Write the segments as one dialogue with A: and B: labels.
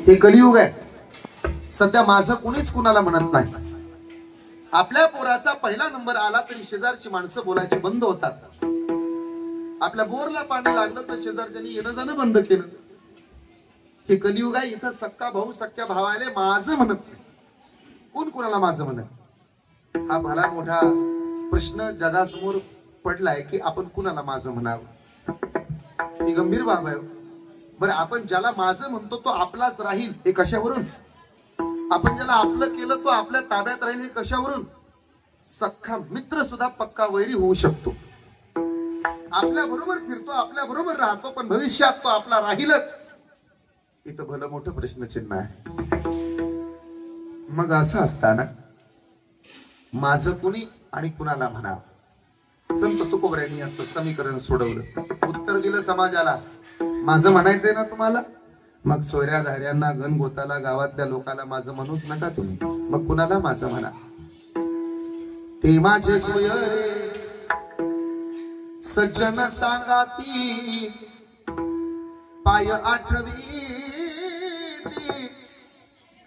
A: हे कलियुग आहे। सध्या माझं कुणीच कुणाला म्हणत नाही। आपल्या पोराचा पहिला नंबर आला तरी शेजारची माणसं बोलायची बंद होतात। आपल्या बोरला पाणी लागलं तर शेजारच्यानी येणं जाणं बंद केलं। हे कलियुग आहे। इथं सक्का भाऊ सख्या भावाले माझं म्हणत नाही, कोण कुणाला माझं म्हणत। हा भला मोठा प्रश्न जगासमोर पडलाय की आपण कुणाला माझं म्हणावं। ही गंभीर बाब आहे। बरं, आपण ज्याला माझं म्हणतो तो आपलाच राहील हे कशावरून? आपण ज्याला आपलं केलं तो आपल्या ताब्यात राहील हे कशावरून? सख्खा मित्र सुद्धा पक्का वैरी होऊ शकतो। आपल्या बरोबर फिरतो, आपल्या बरोबर राहतो, पण भविष्यात तो आपला राहीलच, इथं भलं मोठं प्रश्नचिन्ह आहे। मग असं असताना माझं कुणी आणि कुणाला म्हणावं? संत तुकोबऱ्यांनी असं समीकरण सोडवलं, उत्तर दिलं समाजाला। माझं म्हणायचंय ना तुम्हाला, मग सोयऱ्या धाऱ्यांना गणगोताला गावातल्या लोकांना माझं म्हणूच नका तुम्ही, मग कुणाला माझं म्हणा। ते माझे सोयरे सज्जन सांगाती, पाय आठवी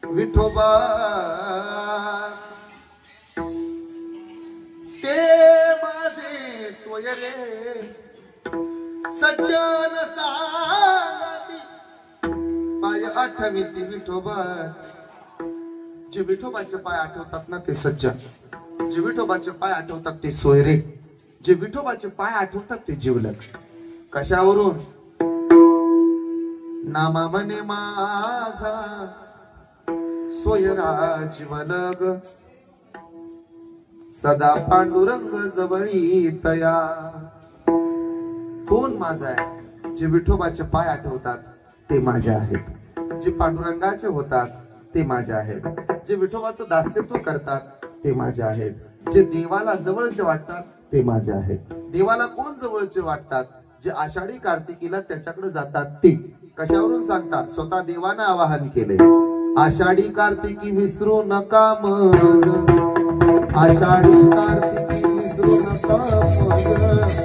A: विठोबा, ते माझे सोयरे सज्जन सांगाती, पाय आठवीती विठोबाच। जे विठोबाचे पाय आठवतात ना ते सज्जन, जे विठोबाचे पाय आठवतात ते सोयरे, जे विठोबाचे पाय आठवतात ते जिवलग। कशावरून? नामा म्हणे माझा सोयरा जिवलग, सदा पांडुरंग जवळी तया। कोण माझा आहे? जे विठोबाचे पाय आठवतात ते माझे आहेत, जे पांडुरंगाचे होतात ते माझे आहेत, जे विठोबाचं दास्यत्व करतात ते माझे आहेत, जे देवाला जवळचे वाटतात ते माझे आहेत। देवाला कोण जवळचे वाटतात? जे आषाढी कार्तिकीला त्याच्याकडे जातात ते। कशावरून सांगतात? स्वतः देवानं आवाहन केले, आषाढी कार्तिकी विसरू नका मज, आषाढी कार्तिकी विसरू नका मज।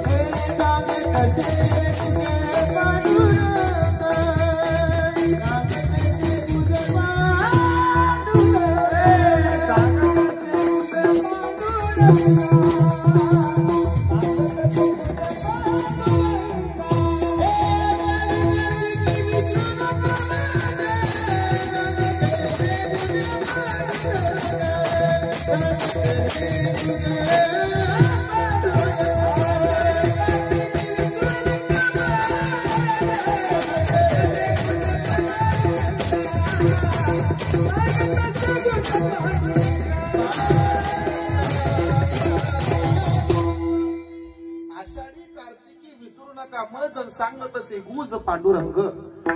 A: सांगत असे गुज पांडुरंग।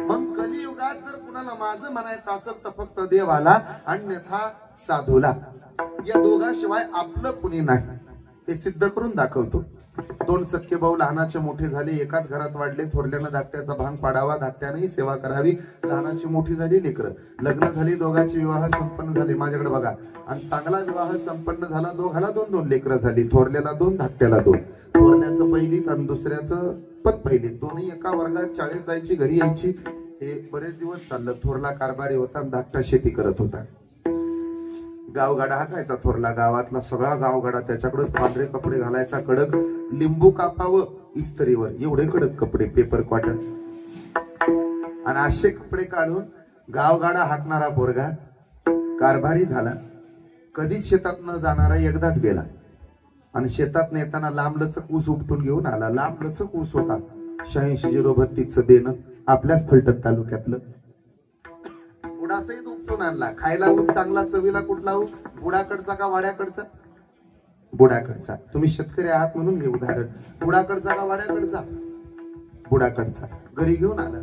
A: मग कलियुगात जर कुणाला माझं म्हणायचं असेल तर फक्त देवाला, अन्यथा साधूला। या दोघांशिवाय आपलं कुणी नाही, हे सिद्ध करून दाखवतो। दोन सख्खे भाऊ लहानाचे मोठे झाले, एकाच घरात वाढले। थोरल्यानं धाकट्याचा भांग पाडावा, धाकट्यानेही सेवा करावी। लहानाची मोठी झाली लेकरं, लग्न झाली, दोघांचे विवाह संपन्न झाले। माझ्याकडे बघा, आणि चांगला विवाह संपन्न झाला, दोघाला दोन दोन लेकरं झाली, थोरल्याला दोन, धाकट्याला दोन। थोरल्याचं पहिलीत आणि दुसऱ्याचं पण पहिलीत, दोन्ही एका वर्गात शाळेत जायची, घरी यायची। हे बरेच दिवस चाललं। थोरला कारभारी होता आणि धाकटा शेती करत होता। गावगाडा हाकायचा थोरला, गावातला सगळा गावगाडा त्याच्याकडेच। पांढरे कपडे घालायचा, कडक लिंबू कापावं इस्त्रीवर, एवढे कडक कपडे, पेपर कॉटन। आणि असे कपडे काढून गावगाडा हाकणारा पोरगा कारभारी झाला। कधीच शेतात न जाणारा एकदाच गेला, आणि शेतात नेताना लांबलचक ऊस उपटून घेऊन आला। लांबलचक ऊस होता, 86-032 बेन, आपल्याच फलटण तालुक्यातलं। बुडासहित उपटून आणला। खायला ऊस चांगला, चवीला कुठला ऊस? बुडाकडचा का वाड्याकडचा? बुडाकडचा। तुम्ही शेतकरी आहात म्हणून हे उदाहरण। बुडाकडचा का वाड्याकडचा? बुडाकडचा। घरी घेऊन आला।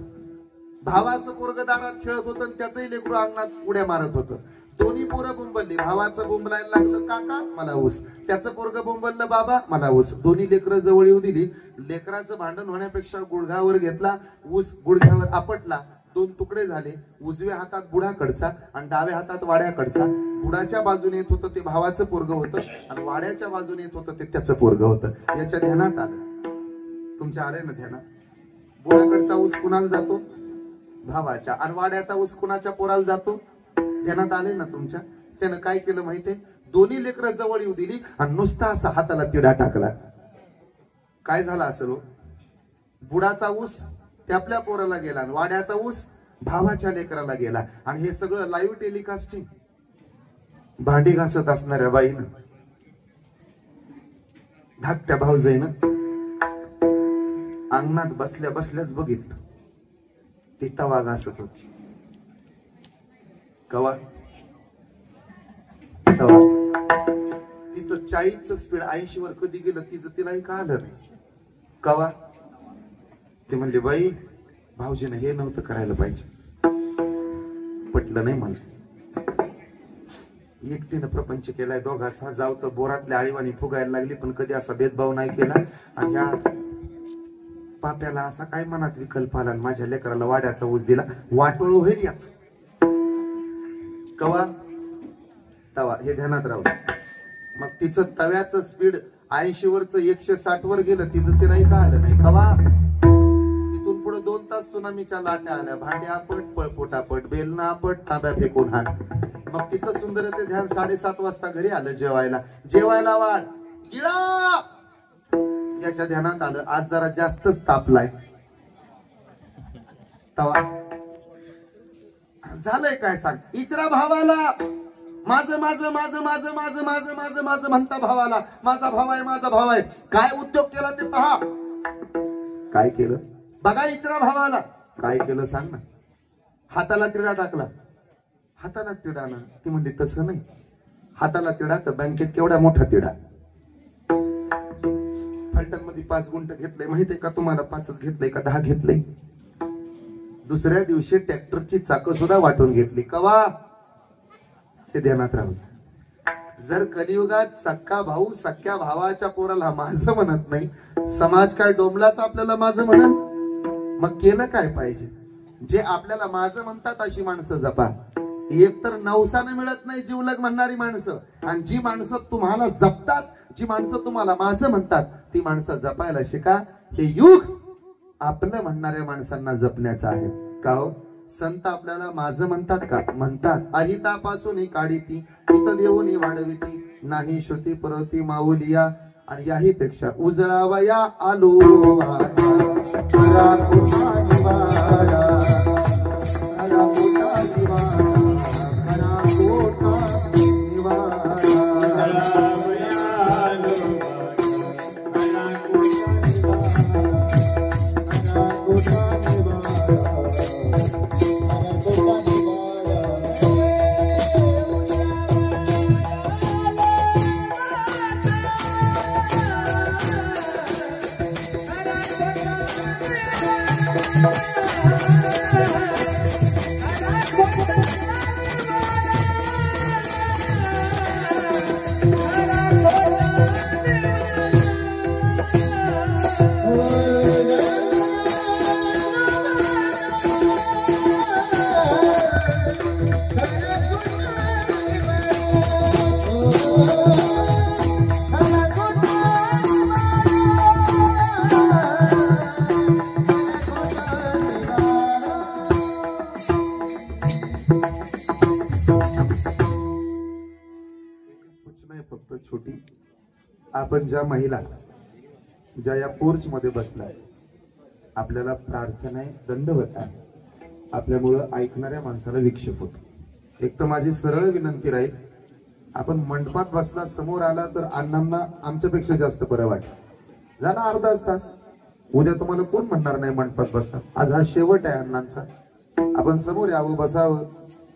A: भावाचं पोरग दारात खेळत होतं आणि त्याचंही लेकरू अंगणात उड्या मारत होतं। दोन्ही पोरं बोंबलली। भावाचं बोंबलायला लागलं, काका मला ऊस। त्याचं पोरग बोंबललं, बाबा मला ऊस। दोन्ही लेकरं जवळ येऊ दिली। लेकराचं भांडण होण्यापेक्षा गुडघ्यावर घेतला, ऊस गुडघ्यावर आपटला, दोन तुकडे झाले। उजव्या हातात बुडाकडचा आणि डाव्या हातात वाड्याकडचा। बुडाच्या बाजूने येत होतं ते भावाचं पोरग होतं, आणि वाड्याच्या बाजूने येत होतं ते त्याचं पोरग होतं। याच्या ध्यानात आलं, तुमच्या आले ना ध्यानात? बुडाकडचा ऊस कुणाला जातो? भावाच्या. आणि वाड्याचा ऊस कुणाच्या पोराला जातो? ध्यानात आले ना तुमच्या? त्यानं काय केलं माहितीये? दोन्ही लेकरं जवळ येऊ दिली आणि नुसता असा हाताला तिडा टाकला. काय झालं असेल? बुडाचा ऊस ते आपल्या पोराला गेला आणि वाड्याचा ऊस भावाच्या लेकराला गेला. आणि हे सगळं लाईव्ह टेलिकास्टिंग भांडी घासत असणाऱ्या बाईनं, धाकट्या भाऊजाईनं अंगणात बसल्या बसल्याच बघितलं. ती तवा घासत होती. कवा? तवा. तिचं 40चं स्पीड 80 वर कधी गेलं तिचं तिलाही कळालं नाही. कवा? ते म्हणले बाई भाऊजीनं हे नव्हतं करायला पाहिजे. पटलं नाही मला. एकटीनं प्रपंच केलाय दोघाचा. जाऊ तर बोरातल्या आळीवाणी फुगायला लागली, पण कधी असा भेदभाव नाही केला. आणि या पाप्याला असा काय मनात विकल्प आला, माझ्या लेकराला वाड्याचा ऊस दिला. वाटोळ होईल याच. कवा? तवा. हे ध्यानात राहू. मग तिचं तव्याचं स्पीड 80 वरचं 160 वर गेलं. तिचं तिलाही का आलं नाही. कवा? तिथून पुढे 2 तास सुनामीच्या लाट्या आल्या. भांड्या आपट, पळपोट आपट, बेलना आपट, तांब्या फेकून हाण. मग तिचं सुंदर ते ध्यान 7:30 वाजता घरी आलं जेवायला. जेवायला वाढ गिळा. याच्या ध्यानात आलं आज जरा जास्तच तापलाय. तवा झालंय काय सांग? इचरा भावाला. माझं माझं माझं माझं माझं माझं माझं माझं म्हणता भावाला. माझा भाव आहे, माझा भाव आहे. काय उद्योग केला ते पहा. काय केलं बघा. इचरा भावाला. काय केलं सांग ना. हाताला तिडा टाकला. हाताला तिडा ना. ती म्हणली तसं नाही. हाताला तिडा तर बँकेत केवढा मोठा तिडा. फलटण मध्ये 5 गुंठ घेतलंय माहितीये का तुम्हाला? 5च घेतलंय का 10 घेतलंय? दुसऱ्या दिवशी ट्रॅक्टरची चाकं सुद्धा वाटून घेतली. कवा? हे ध्यानात राहू. जर कलियुगात सख्खा भाऊ सख्या भावाच्या पोराला माझं म्हणत नाही, समाज काय डोंबलाच आपल्याला माझं म्हणत? मग केलं काय पाहिजे? जे आपल्याला माझं म्हणतात अशी माणसं जपा. एक तर नवसानं मिळत नाही जीवलग म्हणणारी माणसं, आणि जी माणसं तुम्हाला जपतात, जी माणसं तुम्हाला माझं म्हणतात, ती माणसं जपायला शिका. हे युग आपलं म्हणणाऱ्या माणसांना जपण्याचं आहे. का हो? संत आपल्याला माझं म्हणतात का? म्हणतात. अहितापासून काढीती हित देऊन वाढविती नाही श्रुती परवती माऊलिया. आणि याही पेक्षा उजळावया आलो छोटी. आपण ज्या महिला ज्या या पोर्च मध्ये बसलाय, आपल्याला प्रार्थना आहे, दंडवत आहे. आपल्यामुळं ऐकणाऱ्या माणसाला विक्षेप होतो. एक तर माझी सरळ विनंती राहील, आपण मंडपात बसला, समोर आला तर अण्णांना आमच्यापेक्षा जास्त बरं वाटत. झाला अर्धा तास. उद्या तुम्हाला कोण म्हणणार नाही मंडपात बसा. आज हा शेवट आहे अण्णांचा. आपण समोर यावं, बसावं.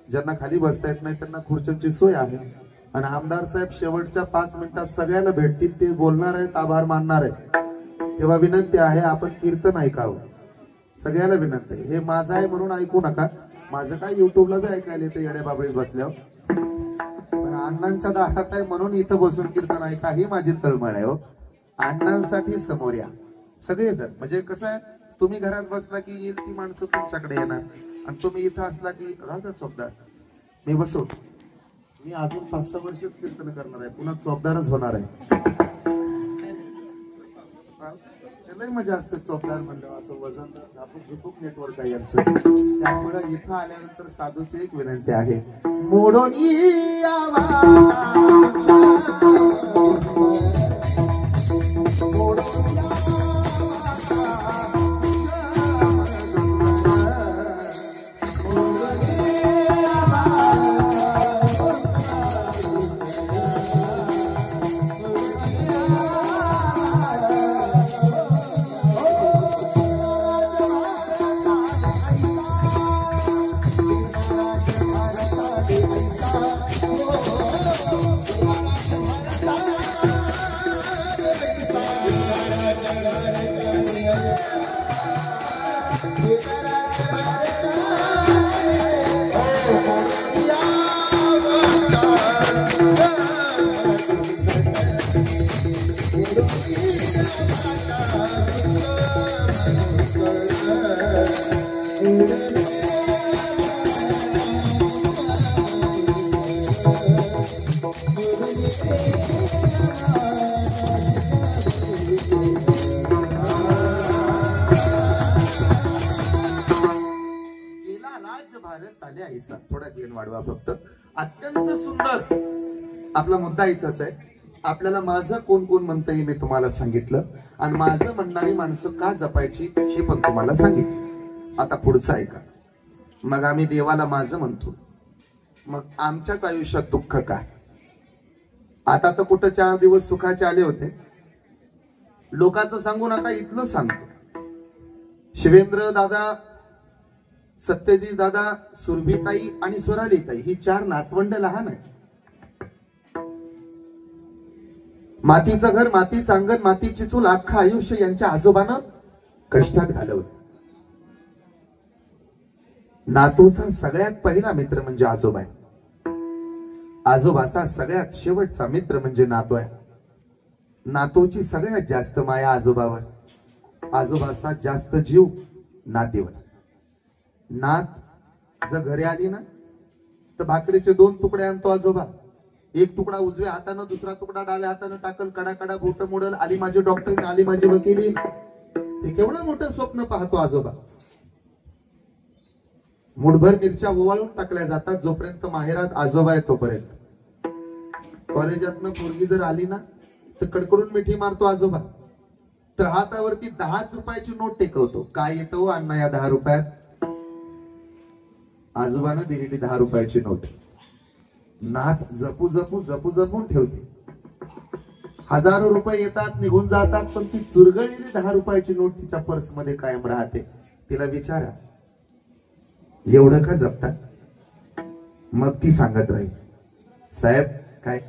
A: ज्यांना खाली बसता येत नाही त्यांना खुर्च्यांची सोय आहे. आणि आमदार साहेब शेवटच्या 5 मिनिटात सगळ्यांना भेटतील, ते बोलणार आहेत, आभार मानणार आहेत. तेव्हा विनंती आहे, आपण कीर्तन ऐकावं. सगळ्याला विनंती आहे. हे माझं आहे म्हणून ऐकू नका. माझं काय युट्यूबला बी ऐकायला येतं येड्या बाबळीत बसल्यावर. पण अण्णांच्या दारात आहे म्हणून इथं बसून कीर्तन ऐका, ही माझी तळमळ आहे. हो, अण्णांसाठी समोर या सगळेजण. म्हणजे कसं आहे, तुम्ही घरात बसला की येईल ती माणसं तुमच्याकडे येणार, आणि तुम्ही इथं असला की राहतात चोपदार. मी बसवतो. मी अजून 5-6 वर्षच कीर्तन करणार आहे, पुन्हा चोपदारच होणार आहे. लय मजा असते चौकार म्हणलं असं वजन आपण झुपूक नेटवर्क आहे यांचं. त्यामुळे इथं आल्यानंतर साधूची एक विनंती आहे, मोडून थोडा गेन वाढवा फक्त. अत्यंत सुंदर आपला मुद्दा इथंच आहे. आपल्याला माझं कोण कोण म्हणतं हे मी तुम्हाला सांगितलं आणि माझं म्हणणारी माणसं का जपायची हे पण तुम्हाला सांगितलं. आता पुढचं ऐका. मग आम्ही देवाला माझं म्हणतो, मग आमच्याच आयुष्यात दुःख का? आता तर कुठं 4 दिवस सुखाचे आले होते. लोकांचं सांगू नका, इथलं सांगतो. शिवेंद्र दादा, सत्यजित दादा, सुरभीताई आणि स्वरालीताई ही 4 नातवंड लहान आहेत. मातीचं घर, मातीचं अंगण, मातीची चूल अख्खं आयुष्य यांच्या आजोबानं कष्टात घालवलं. नातूचा सगळ्यात पहिला मित्र म्हणजे आजोबा आहे. आजोबाचा सगळ्यात शेवटचा मित्र म्हणजे नातू आहे. नातूची सगळ्यात जास्त माया आजोबावर, आजोबाचा जास्त जीव नातीवर. नात जर घरी आली ना तर भाकरीचे 2 तुकडे आणतो आजोबा. एक तुकडा उजव्या हातानं, दुसरा तुकडा डाव्या हातानं टाकल. कडा कडा बोट मोडल. आली माझी डॉक्टरीन, आली माझी वकिली. हे केवढं मोठं स्वप्न पाहतो आजोबा. मुठभर मिरच्या ओवाळून टाकल्या जातात जोपर्यंत माहेरात आजोबा आहे तोपर्यंत. कॉलेजातनं पोरगी जर आली ना तर कडकडून मिठी मारतो आजोबा. तर हातावरती 10 रुपयाची नोट टेकवतो. काय येतो अण्णा या 10 रुपयात? आजोबानं दिलेली 10 रुपयाची नोट. नात जपू जपू जपू जपून ठेवते. हजारो रुपये येतात निघून जातात, पण ती चुरगळलेली 10 रुपयाची नोट तिच्या पर्स मध्ये कायम राहते. तिला विचारा, एवढं का जपतात? मग ती सांगत राहील, साहेब काय?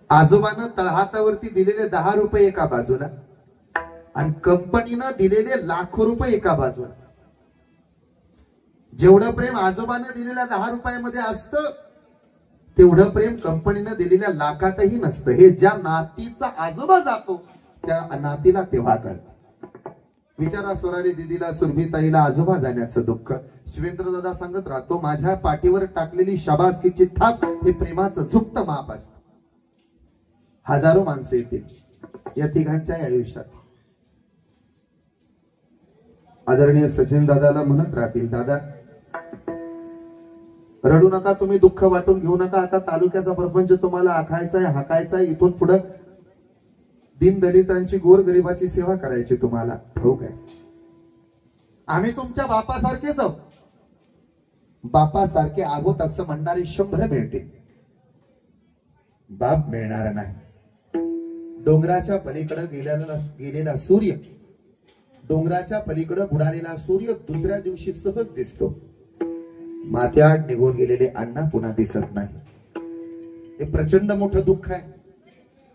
A: आजोबानं तळहातावरती दिलेले 10 रुपये एका बाजूला आणि कंपनीनं दिलेले लाखो रुपये एका बाजूला. जेवढं प्रेम आजोबानं दिलेल्या 10 रुपयामध्ये असतं तेवढं प्रेम कंपनीनं दिलेल्या लाखातही नसतं. हे ज्या नातीचा आजोबा जातो त्या नातीला तेव्हा कळतं. विचारा स्वराली दिदीला, सुरभीताईला आजोबा जाण्याचं दुःख. शिवेंद्र दादा सांगत राहतो, माझ्या पाठीवर टाकलेली शाबासकीची थाप हे प्रेमाचं झुकतं माप असतं. हजारो माणसं येतील या तिघांच्या आयुष्यात. आदरणीय सचिन दादाला म्हणत राहतील, दादा रडू नका, तुम्ही दुःख वाटून घेऊ नका. आता तालुक्याचा प्रपंच तुम्हाला आखायचा आहे, हाकायचा आहे. इथून पुढे दीन दलितांची, गोर गरिबाची सेवा करायची तुम्हाला. ठाऊक आहे, आम्ही तुमच्या बापासारखेच आहोत. बापासारखे आहोत असं म्हणणारे 100 मिळते, बाप मिळणार नाही. डोंगराच्या पलीकडे गेलेला सूर्य, डोंगराच्या पलीकडे बुडालेला सूर्य दुसऱ्या दिवशी सहज दिसतो. माथ्याआड निघून गेलेले अण्णा पुन्हा दिसत नाही. हे प्रचंड मोठं दुःख आहे.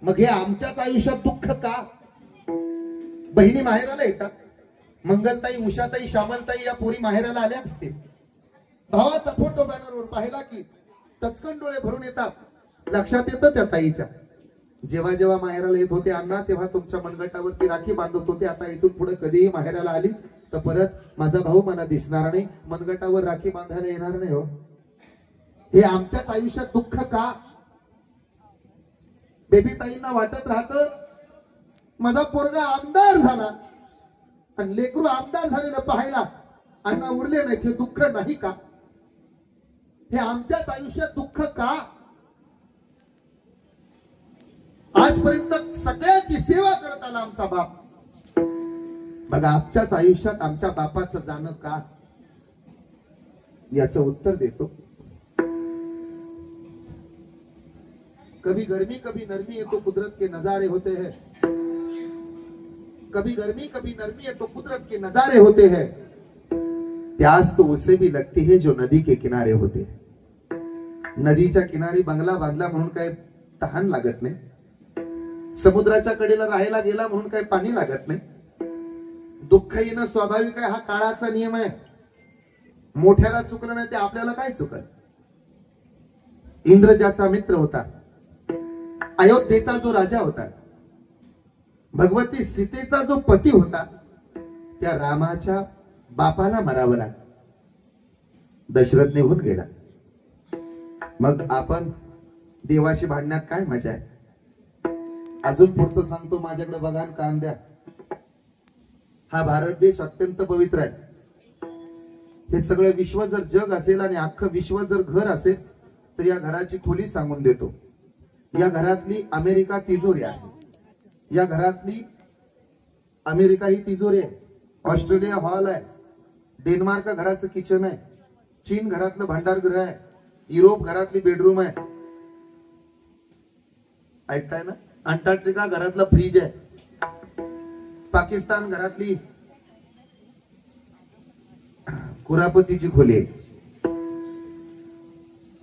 A: मग हे आमच्याच आयुष्यात दुःख का? बहिणी माहेराला येतात. मंगलताई, उषाताई, श्यामलताई या पोरी माहेराला आल्या असतील. भावाचा फोटो बॅनरवर पाहिला की टचकन डोळे भरून येतात. लक्षात येतं त्या ताईच्या, जेव्हा जेव्हा माहेराला येत होते अण्णा तेव्हा तुमच्या मनगटावरती राखी बांधत होते. आता इथून पुढे कधीही माहेराला आली तर परत माझा भाऊ मला दिसणार नाही, मनगटावर राखी बांधायला येणार नाही. हो, हे आमच्याच आयुष्यात दुःख का? बेबी ताईंना वाटत राहतं माझा पोरगा आमदार झाला आणि लेकरू आमदार झालेलं पाहायला अण्णा उरले नाही, हे दुःख नाही का? हे आमच्याच आयुष्यात दुःख का? आजपर्यंत सगळ्यांची सेवा करत आला आमचा बाप, बघा आमच्याच आयुष्यात आमच्या बापाचं जाणं का? याचं उत्तर देतो. कभी गर्मी कभी नरमी है तो कुदरत के नजारे होते हैं, कभी गर्मी कभी नरमी है तो कुदरत के नजारे होते हैं, प्यास तो उसे भी लगती है जो नदी के किनारे होते हैं. नदीच्या किनारी बंगला बांधला म्हणून काय तहान लागत नाही, समुद्राच्या कडेला राहायला गेला म्हणून काय पाणी लागत नाही. दुःख येणं स्वाभाविक आहे, हा काळाचा नियम आहे. मोठ्याला चुकलं नाही ते आपल्याला काय चुकल? इंद्र ज्याचा मित्र होता, अयोध्येचा जो राजा होता, भगवती सीतेचा जो पती होता, त्या रामाच्या बापाला मरावं लागलं. दशरथ निघून गेला. मग आपण देवाशी भांडण्यात काय मजा आहे? अजून पुढचं सांगतो, माझ्याकडे बघा कान द्या. हा भारत देश अत्यंत पवित्र आहे. हे सगळं विश्व जर जग असेल आणि अख्खं विश्व जर घर असेल तर या घराची खोली सांगून देतो. या घरातली अमेरिका तिजोरी आहे, या घरातली अमेरिका ही तिजोरी आहे, ऑस्ट्रेलिया हॉल आहे, डेन्मार्क घराचं किचन आहे, चीन घरातलं भांडारगृह आहे, युरोप घरातली बेडरूम आहे, ऐकताय ना, अंटार्क्टिका घरातला फ्रीज आहे, पाकिस्तान घरातली कुरापतीची खोली आहे.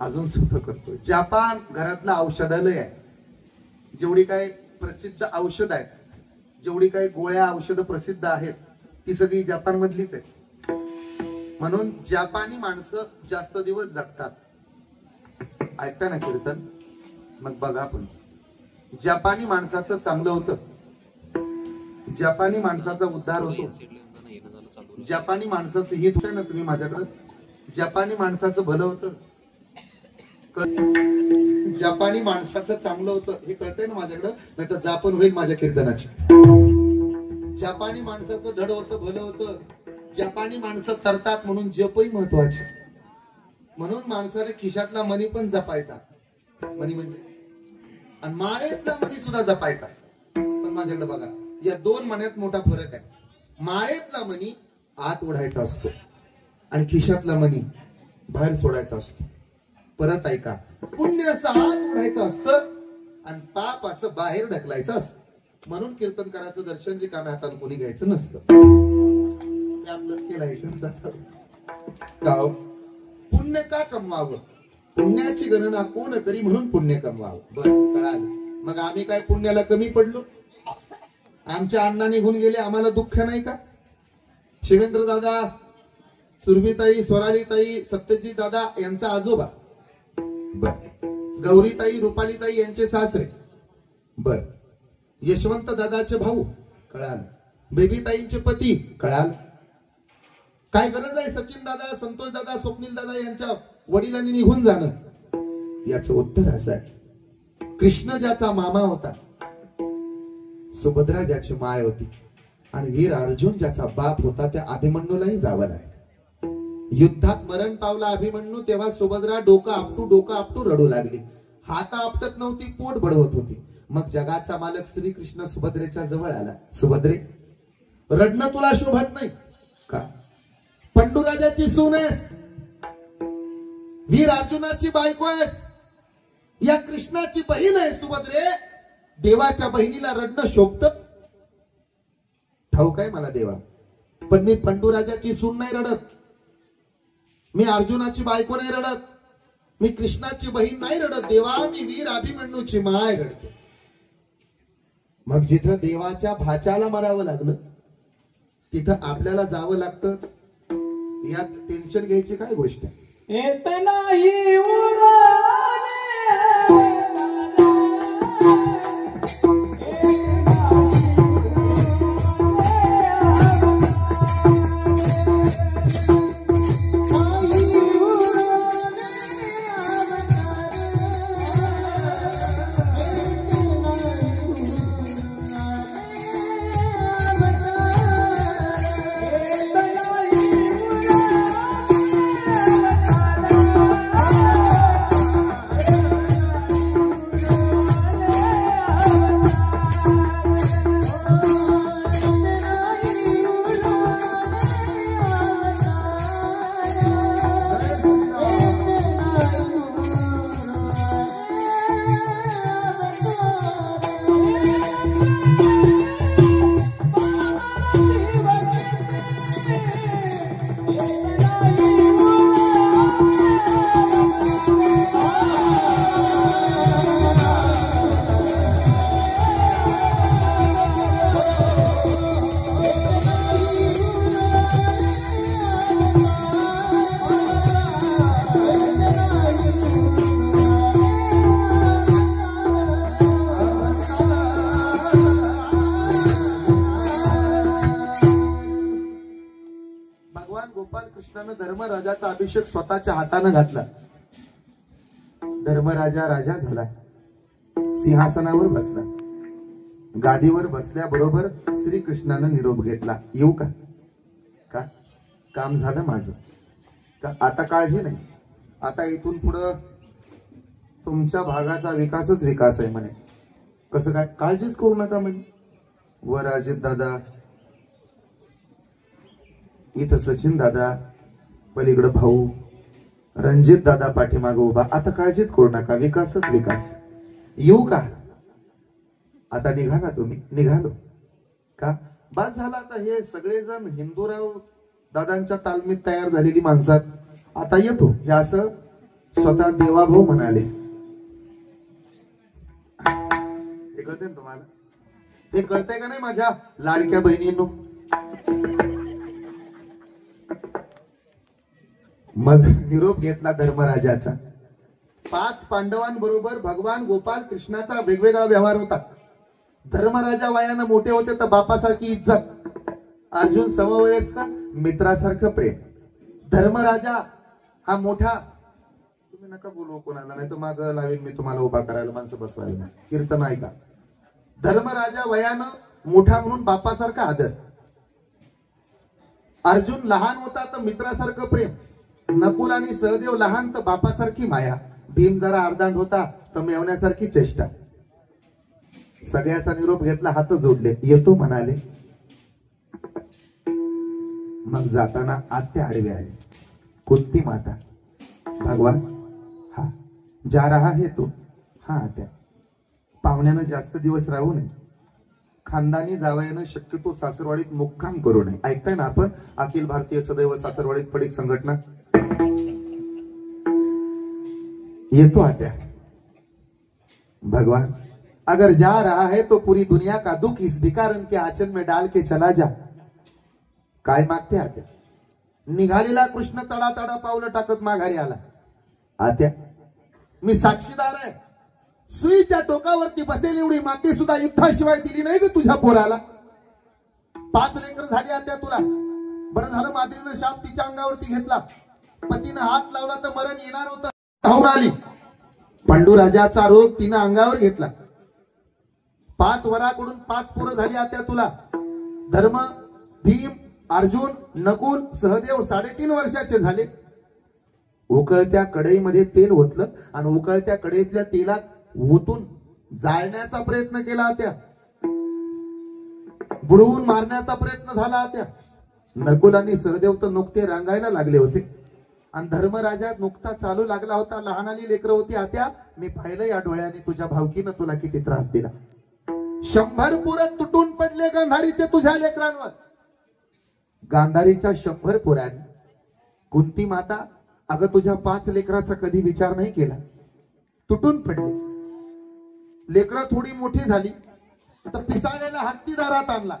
A: अजून सुद्धा करतो. जपान घरातलं औषधालय आहे. जेवढी काय प्रसिद्ध औषध आहेत, जेवढी काय गोळ्या औषध प्रसिद्ध आहेत, ती सगळी जपान मधलीच आहे. म्हणून जपानी माणसं जास्त दिवस जगतात. ऐकता ना कीर्तन? मग बघा, पण जपानी माणसाचं चांगलं होतं, जपानी माणसाचा उद्धार होतो, जपानी माणसाचं हित होतं ना. तुम्ही माझ्याकडं जपानी माणसाचं भलं होतं, जपानी माणसाचं चांगलं होतं हे कळतंय ना माझ्याकडं? नाही तर जापन होईल माझ्या कीर्तनाची. जपानी माणसाचं धड होतं, भलं होतं. जपानी माणसं तरतात म्हणून जपही महत्वाचे. म्हणून माणसाने खिशातला मनी पण जपायचा, मनी म्हणजे, आणि माळेतला मनी सुद्धा जपायचा. पण माझ्याकडे बघा, या दोन मण्यात मोठा फरक आहे. माळेतला मनी आत ओढायचा असतो आणि खिशातला मनी बाहेर सोडायचा असतो. परत ऐका, पुण्य असं आत ओढायचं असतं आणि पाप असं बाहेर ढकलायचं असतं. म्हणून कीर्तनकाराचं दर्शन रिकाम्या हाताने कोणी घ्यायचं नसतं. हे आपलं केलं गाव. पुण्य का कमवावं? पुण्याची गणना कोण करी म्हणून पुण्य कमवावं. बस कळालं. मग आम्ही काय पुण्याला कमी पडलो? आमच्या अण्णा निघून गेले, आम्हाला दुःख नाही का? शिवेंद्र दादा, सुरभीताई, स्वरालीताई, सत्यजित दादा यांचा आजोबा, बर. गौरीताई, रुपालीताई यांचे सासरे, बर. यशवंत दादाचे भाऊ, कळाल. बेबीताईंचे पती, कळाल. काय गरज आहे सचिन दादा, संतोष दादा, स्वप्नील दादा यांच्या वडिलांनी निघून जाणं? याचं उत्तर असं आहे, कृष्ण ज्याचा मामा होता, सुभद्रा ज्याची माय होती, आणि वीर अर्जुन ज्याचा बाप होता, त्या अभिमन्यूलाही जावं लागलं. युद्धात मरण पावला अभिमन्यू, तेव्हा सुभद्रा डोकं आपटू रडू लागली. हात आपटत नव्हती, पोट बडवत होती. मग जगाचा मालक श्रीकृष्ण सुभद्रेच्या जवळ आला. सुभद्रे, रडणं तुला शोभत नाही का? पंडुराजाची सून आहेस, वीर अर्जुनाची बायको आहेस, या कृष्णाची बहीण आहे सुभद्रे. देवाच्या बहिणीला रडणं शोभत? ठाऊक आहे मला देवा, पण मी पंडुराजाची सून नाही रडत, मी अर्जुनाची बायको नाही रडत, मी कृष्णाची बहीण नाही रडत देवा, मी वीर अभिमन्यूची माय रडते. मग जिथं देवाच्या भाच्याला मरावं लागलं तिथं आपल्याला जावं लागतं. यात टेन्शन घ्यायची काय गोष्ट आहे?
B: येत नाही उराने
A: श्रीकृष्णानं धर्मराजाचा अभिषेक स्वतःच्या हाताने घातला. धर्मराजा राजा झाला, सिंहासनावर बसला. गादीवर बसल्याबरोबर श्रीकृष्णानं निरोप घेतला, येऊ का? का काम झालं माझं का? आता काळजी नाही, आता इथून पुढं तुमच्या भागाचा विकासच विकास आहे म्हणे. कसं काय? काळजीच करू नका म्हणे. वर अजित दादा, इथं सचिन दादा, पलीकडं भाऊ रणजित दादा पाठीमागं उभा. आता काळजीच करू नका, विकासच विकास. येऊ का? आता निघाला तुम्ही? निघालो का? बस झाला. आता हे सगळेजण हिंदूराव दादांच्या तालमीत तयार झालेली माणसात. आता येतो हे असं स्वतः देवाभाऊ म्हणाले. हे कळतंय ना तुम्हाला? हे कळतंय का नाही माझ्या लाडक्या बहिणींनो? मग निरोप घेतला धर्मराजाचा. 5 पांडवांबरोबर भगवान गोपाल कृष्णाचा वेगवेगळा व्यवहार होता. धर्मराजा वयानं मोठे होते तर बापासारखी इज्जत, अर्जुन समवयस्क मित्रासारखं प्रेम. धर्मराजा हा मोठा, तुम्ही नका बोलू कोणाला, नाही तर मागं लावीन मी तुम्हाला उभा करायला, माणसं बसवायला. कीर्तन ऐका. धर्मराजा वयानं मोठा म्हणून बापासारखा आदर. अर्जुन लहान होता तर मित्रासारखं प्रेम. नकुल आणि सहदेव लहान तर बापासारखी माया. भीम जरा अर्धांड होता तर मेवण्यासारखी चेष्टा. सगळ्याचा निरोप घेतला, हात जोडले, येतो म्हणाले. मग जाताना आत्या आडवे आले. कुंती माता, भगवान हा जा रहा है तो? हा आत्या. पाहुण्यानं जास्त दिवस राहू नये, खानदानी जावयानं शक्यतो सासरवाडीत मुक्काम करू नये. ऐकताय ना आपण? अखिल भारतीय सदैव सासरवाडीत पडिक संघटना. येतो आत्या. भगवान अगर जा रहा है तो पूरी दुनिया का दुख इस भिखारन के आंचल में डाल के चला जा. काय मागते आत्या? निघालेला कृष्ण तडा तडा पावलं टाकत माघारी आला. आत्या मी साक्षीदार आहे. सुईच्या टोकावरती बसेल एवढी माती सुद्धा युद्धाशिवाय दिली नाही ग तुझ्या पोराला. 5 लेकर झाली आत्या तुला. बरं झालं माद्रीनं शाप तिच्या अंगावरती घेतला. पतीनं हात लावला तर मरण येणार होतं, धावून आली. पांडुराजाचा रोग तिनं अंगावर घेतला. 5 वराकडून 5 पोरं झाली आत्या तुला. धर्म, भीम, अर्जुन, नकुल, सहदेव 3.5 वर्षाचे झाले. उकळत्या कढईमध्ये तेल ओतलं आणि उकळत्या कढईतल्या तेलात ओतून जाळण्याचा प्रयत्न केला आत्या. बुडवून मारण्याचा प्रयत्न झाला आत्या. नकुल आणि सहदेव तर नुकते रांगायला लागले होते आणि धर्मराजा नुकता चालू लागला होता. लहानाली लेकरं होती आत्या. मी पाहिलं या डोळ्याने तुझ्या भावकीनं तुला किती त्रास दिला. 100 पोरं तुटून पडले गांधारीचे तुझ्या लेकरांवर. गांधारीच्या 100 पोरांनी. कुंती माता अगं तुझ्या 5 लेकराचा कधी विचार नाही केला. तुटून पडले. लेकरं थोडी मोठी झाली तर पिसाळलेला हत्ती दारात आणला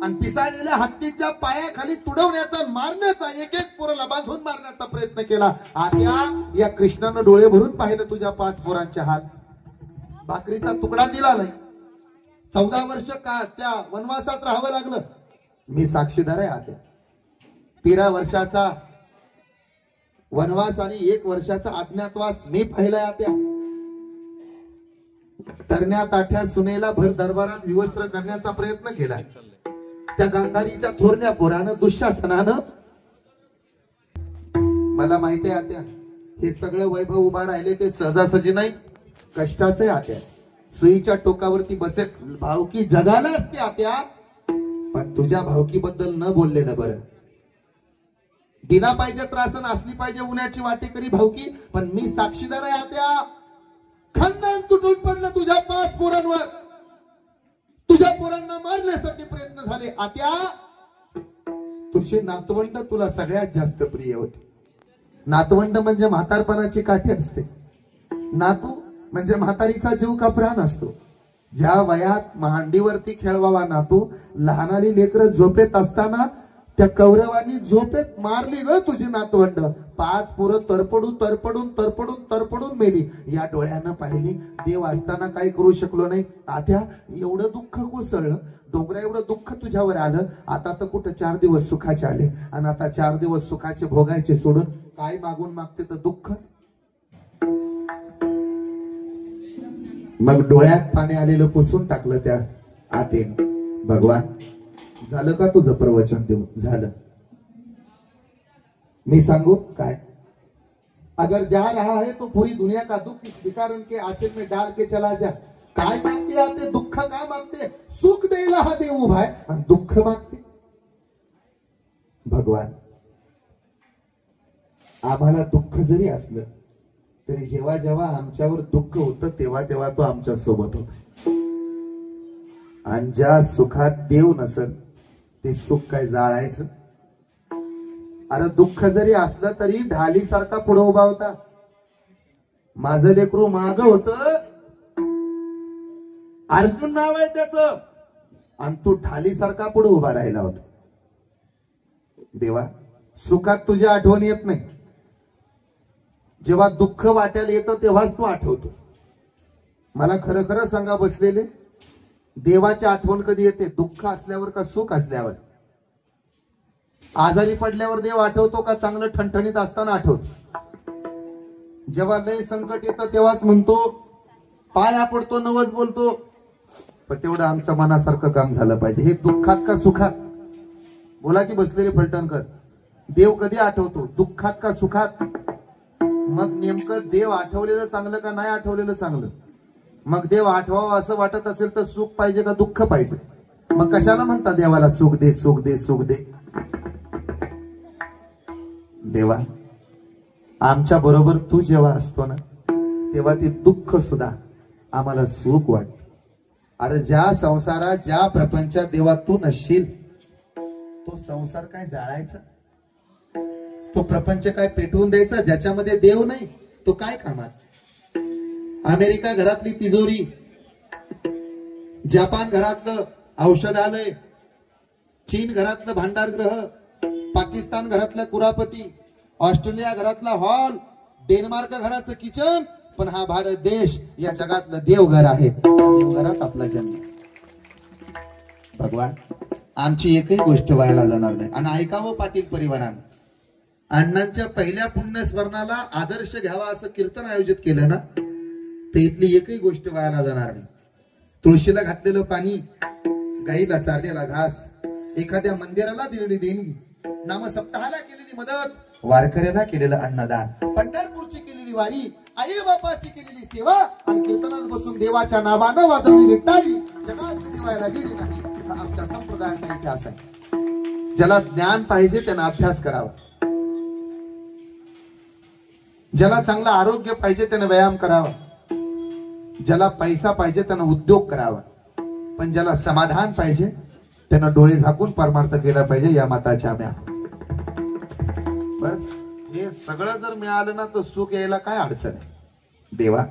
A: आणि पिसाळलेल्या हत्तीच्या पायाखाली तुडवण्याचा, मारण्याचा, एक एक पोराला बांधून मारण्याचा प्रयत्न केला. आत्या या कृष्णानं डोळे भरून पाहिलं तुझ्या 5 पोरांचे हाल. भाकरीचा तुकडा दिला नाही. 14 वर्ष का त्या वनवासात राहावं लागलं. मी साक्षीदार आहे आत्या. 13 वर्षाचा वनवास आणि 1 वर्षाचा अज्ञातवास मी पाहिलाय आत्या. तरण्या ताठ्या सुनेला भर दरबारात विवस्त्र करण्याचा प्रयत्न केला. त्या गांधारीच्या थोरल्या पोरानं, दुःशासनानं. मला माहिती आहे आत्या, हे सगळं वैभव उभा राहिले ते सहजासहजी नाही, कष्टाचं आहे आत्या. सुईच्या टोकावरती बसेल भावकी जगाला असते आत्या, पण तुझ्या भावकीबद्दल न बोललेलं बरं. दिला पाहिजे त्रासन, असली पाहिजे उन्हाची वाटेकरी भावकी, पण मी साक्षीदार आहे आत्या. खानदान तुटून पडलं तुझ्या 5 पोरांवर. तुझ्या पोरांना मारण्यासाठी प्रयत्न झाले आत्या. तुझे नातवंड तुला सगळ्यात जास्त प्रिय होते. नातवंड म्हणजे म्हातारपणाची काठी असते. नातू म्हणजे म्हातारीचा जीव का प्राण असतो. ज्या वयात मांडीवरती खेळवावा नातू, लहानाली लेकरं झोपेत असताना त्या कौरवांनी झोपेत मारली ग तुझी नातवंड. 5 पोरं तरपडून तरपडून तरपडून तरपडून मेली. या डोळ्यानं पाहिली. देव असताना काही करू शकलो नाही. तात्या एवढं दुःख कोसळलं, डोंगरा एवढं दुःख तुझ्यावर आलं, आता तर कुठं 4 दिवस सुखाचे आले, आणि आता 4 दिवस सुखाचे भोगायचे सोडून काय मागून मागते तर दुःख. मग डोळ्यात पाणी आलेलं पुसून टाकलं त्या आतेन. भगवान झालं का तुझं प्रवचन देऊ? झालं. मी सांगू काय? अगर जा रहा है तो पूरी दुनिया का दुख इस भिखारन के आंचल में डाल के चला जा. काय मागते आते? दुःख का मागते? सुख द्यायला हा देव उभा आहे आणि दुःख मागते. भगवान आम्हाला दुःख जरी असलं तरी जेव्हा जेव्हा आमच्यावर दुःख होतं तेव्हा तेव्हा तो आमच्या सोबत होता. आणि ज्या सुखात देव नसल ते सुख काय जाळायचं? अरे दुःख जरी असलं तरी ढालीसारखा पुढे उभा होता. माझं लेकरू माग होत, अर्जुन नाव आहे त्याचं, आणि तू ढालीसारखा पुढे उभा राहिला होता. देवा सुखात तुझ्या आठवण येत नाही, जेव्हा दुःख वाट्याला येतं तेव्हाच तू आठवतो. मला खरं खरं सांगा बसलेले, देवाची आठवण कधी येते? दुःख असल्यावर का सुख असल्यावर? आजारी पडल्यावर देव आठवतो का चांगलं ठणठणीत असताना आठवतो? जेव्हा लय संकट येतं तेव्हाच म्हणतो, पाया पडतो, नवस बोलतो. पण तेवढं आमच्या मनासारखं काम झालं पाहिजे. हे दुःखात का सुखात? बोला की बसलेले फलटणकर, देव कधी आठवतो? दुःखात का सुखात? मग नेमकं देव आठवलेलं चांगलं का नाही आठवलेलं चांगलं? मग देव आठवावं असं वाटत असेल तर सुख पाहिजे का दुःख पाहिजे? मग कशाला म्हणता देवाला सुख दे, सुख दे, सुख दे? देवा आमच्या बरोबर तू जेव्हा असतो ना तेव्हा ते दुःख सुद्धा आम्हाला सुख वाटत. अरे ज्या संसारात, ज्या प्रपंचात देवा तू नसशील तो संसार काय जाळायचा? तो प्रपंच काय पेटवून द्यायचा? ज्याच्यामध्ये देव नाही तो काय कामाचा? अमेरिका घरातली तिजोरी, जपान घरातलं औषधालय, चीन घरातलं भांडारगृह, पाकिस्तान घरातला कुरापती, ऑस्ट्रेलिया घरातला हॉल, डेन्मार्क घराचं किचन, पण हा भारत देश या जगातलं देवघर आहे. देवघरात आपला जन्म. भगवान आमची एकही गोष्ट व्हायला जाणार नाही. आणि ऐकावं पाटील परिवारानं, अण्णांच्या पहिल्या पुण्यस्मरणाला आदर्श घ्यावा असं कीर्तन आयोजित केलं ना, तर इथली एकही गोष्ट व्हायला जाणार नाही. तुळशीला घातलेलं पाणी, गाईला चारलेला घास, एखाद्या मंदिराला दिलेली देणगी, नामसप्ताहाला केलेली मदत, वारकऱ्यांना केलेलं अन्नदान, पंढरपूरची केलेली वारी, आई बापाची केलेली सेवा, आणि कीर्तनात बसून देवाच्या नावानं वाजवलेली टाळी जगात कधी व्हायला गेली नाही. हा आमच्या संप्रदायाचा इतिहास आहे. ज्याला ज्ञान पाहिजे त्यानं अभ्यास करावा, ज्याला चांगलं आरोग्य पाहिजे त्यानं व्यायाम करावा, ज्याला पैसा पाहिजे त्यानं उद्योग करावा, पण ज्याला समाधान पाहिजे त्यानं डोळे झाकून परमार्थ केला पाहिजे. या मताच्या आम्ही आहोत. बस हे सगळं जर मिळालं ना तर सुख यायला काय अडचण आहे? देवा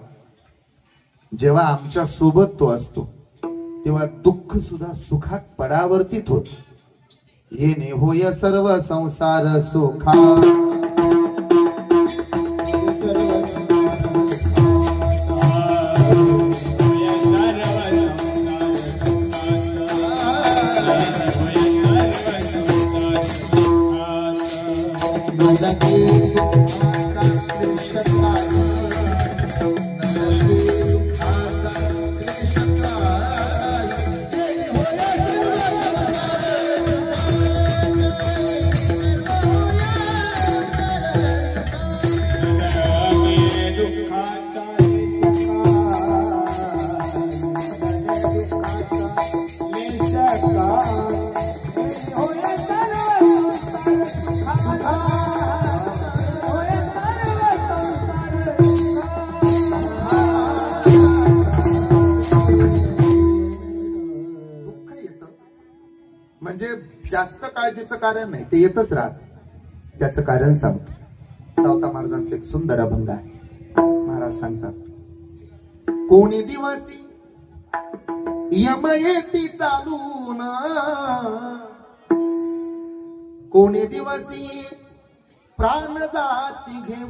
A: जेव्हा आमच्या सोबत तो असतो तेव्हा दुःख सुद्धा सुखात परावर्तित होत. येणे होय सर्व संसार सुखा, म्हणजे जास्त काळजीचं कारण नाही, ते येतच राहत. त्याचं कारण सांगतो. सावता महाराजांचं एक सुंदर अभंग आहे. महाराज सांगतात, कोणी दिवसी यम येती चालून, कोणी दिवसी प्राण जाती घेऊन,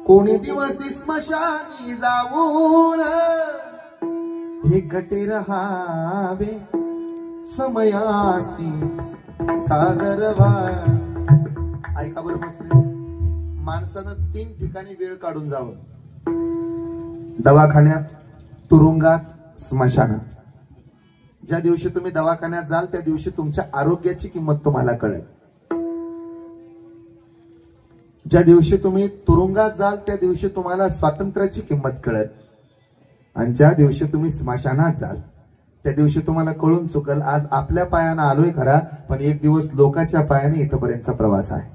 A: कोणी दिवसी स्मशानी जाऊन, हे कटे रहावे समयासी सादर व्हा. ऐका बरं बसले, माणसानं 3 ठिकाणी वेळ काढून जावं. दवाखान्यात, तुरुंगात, स्मशानात. ज्या दिवशी तुम्ही दवाखान्यात जाल त्या दिवशी तुमच्या आरोग्याची किंमत तुम्हाला कळेल. ज्या दिवशी तुम्ही तुरुंगात जाल त्या दिवशी तुम्हाला स्वातंत्र्याची किंमत कळेल. आणि ज्या दिवशी तुम्ही स्मशानात जाल त्या दिवशी तुम्हाला कळून चुकल, आज आपल्या पायानं आलोय खरा, पण एक दिवस लोकांच्या पायाने इथपर्यंतचा प्रवास आहे.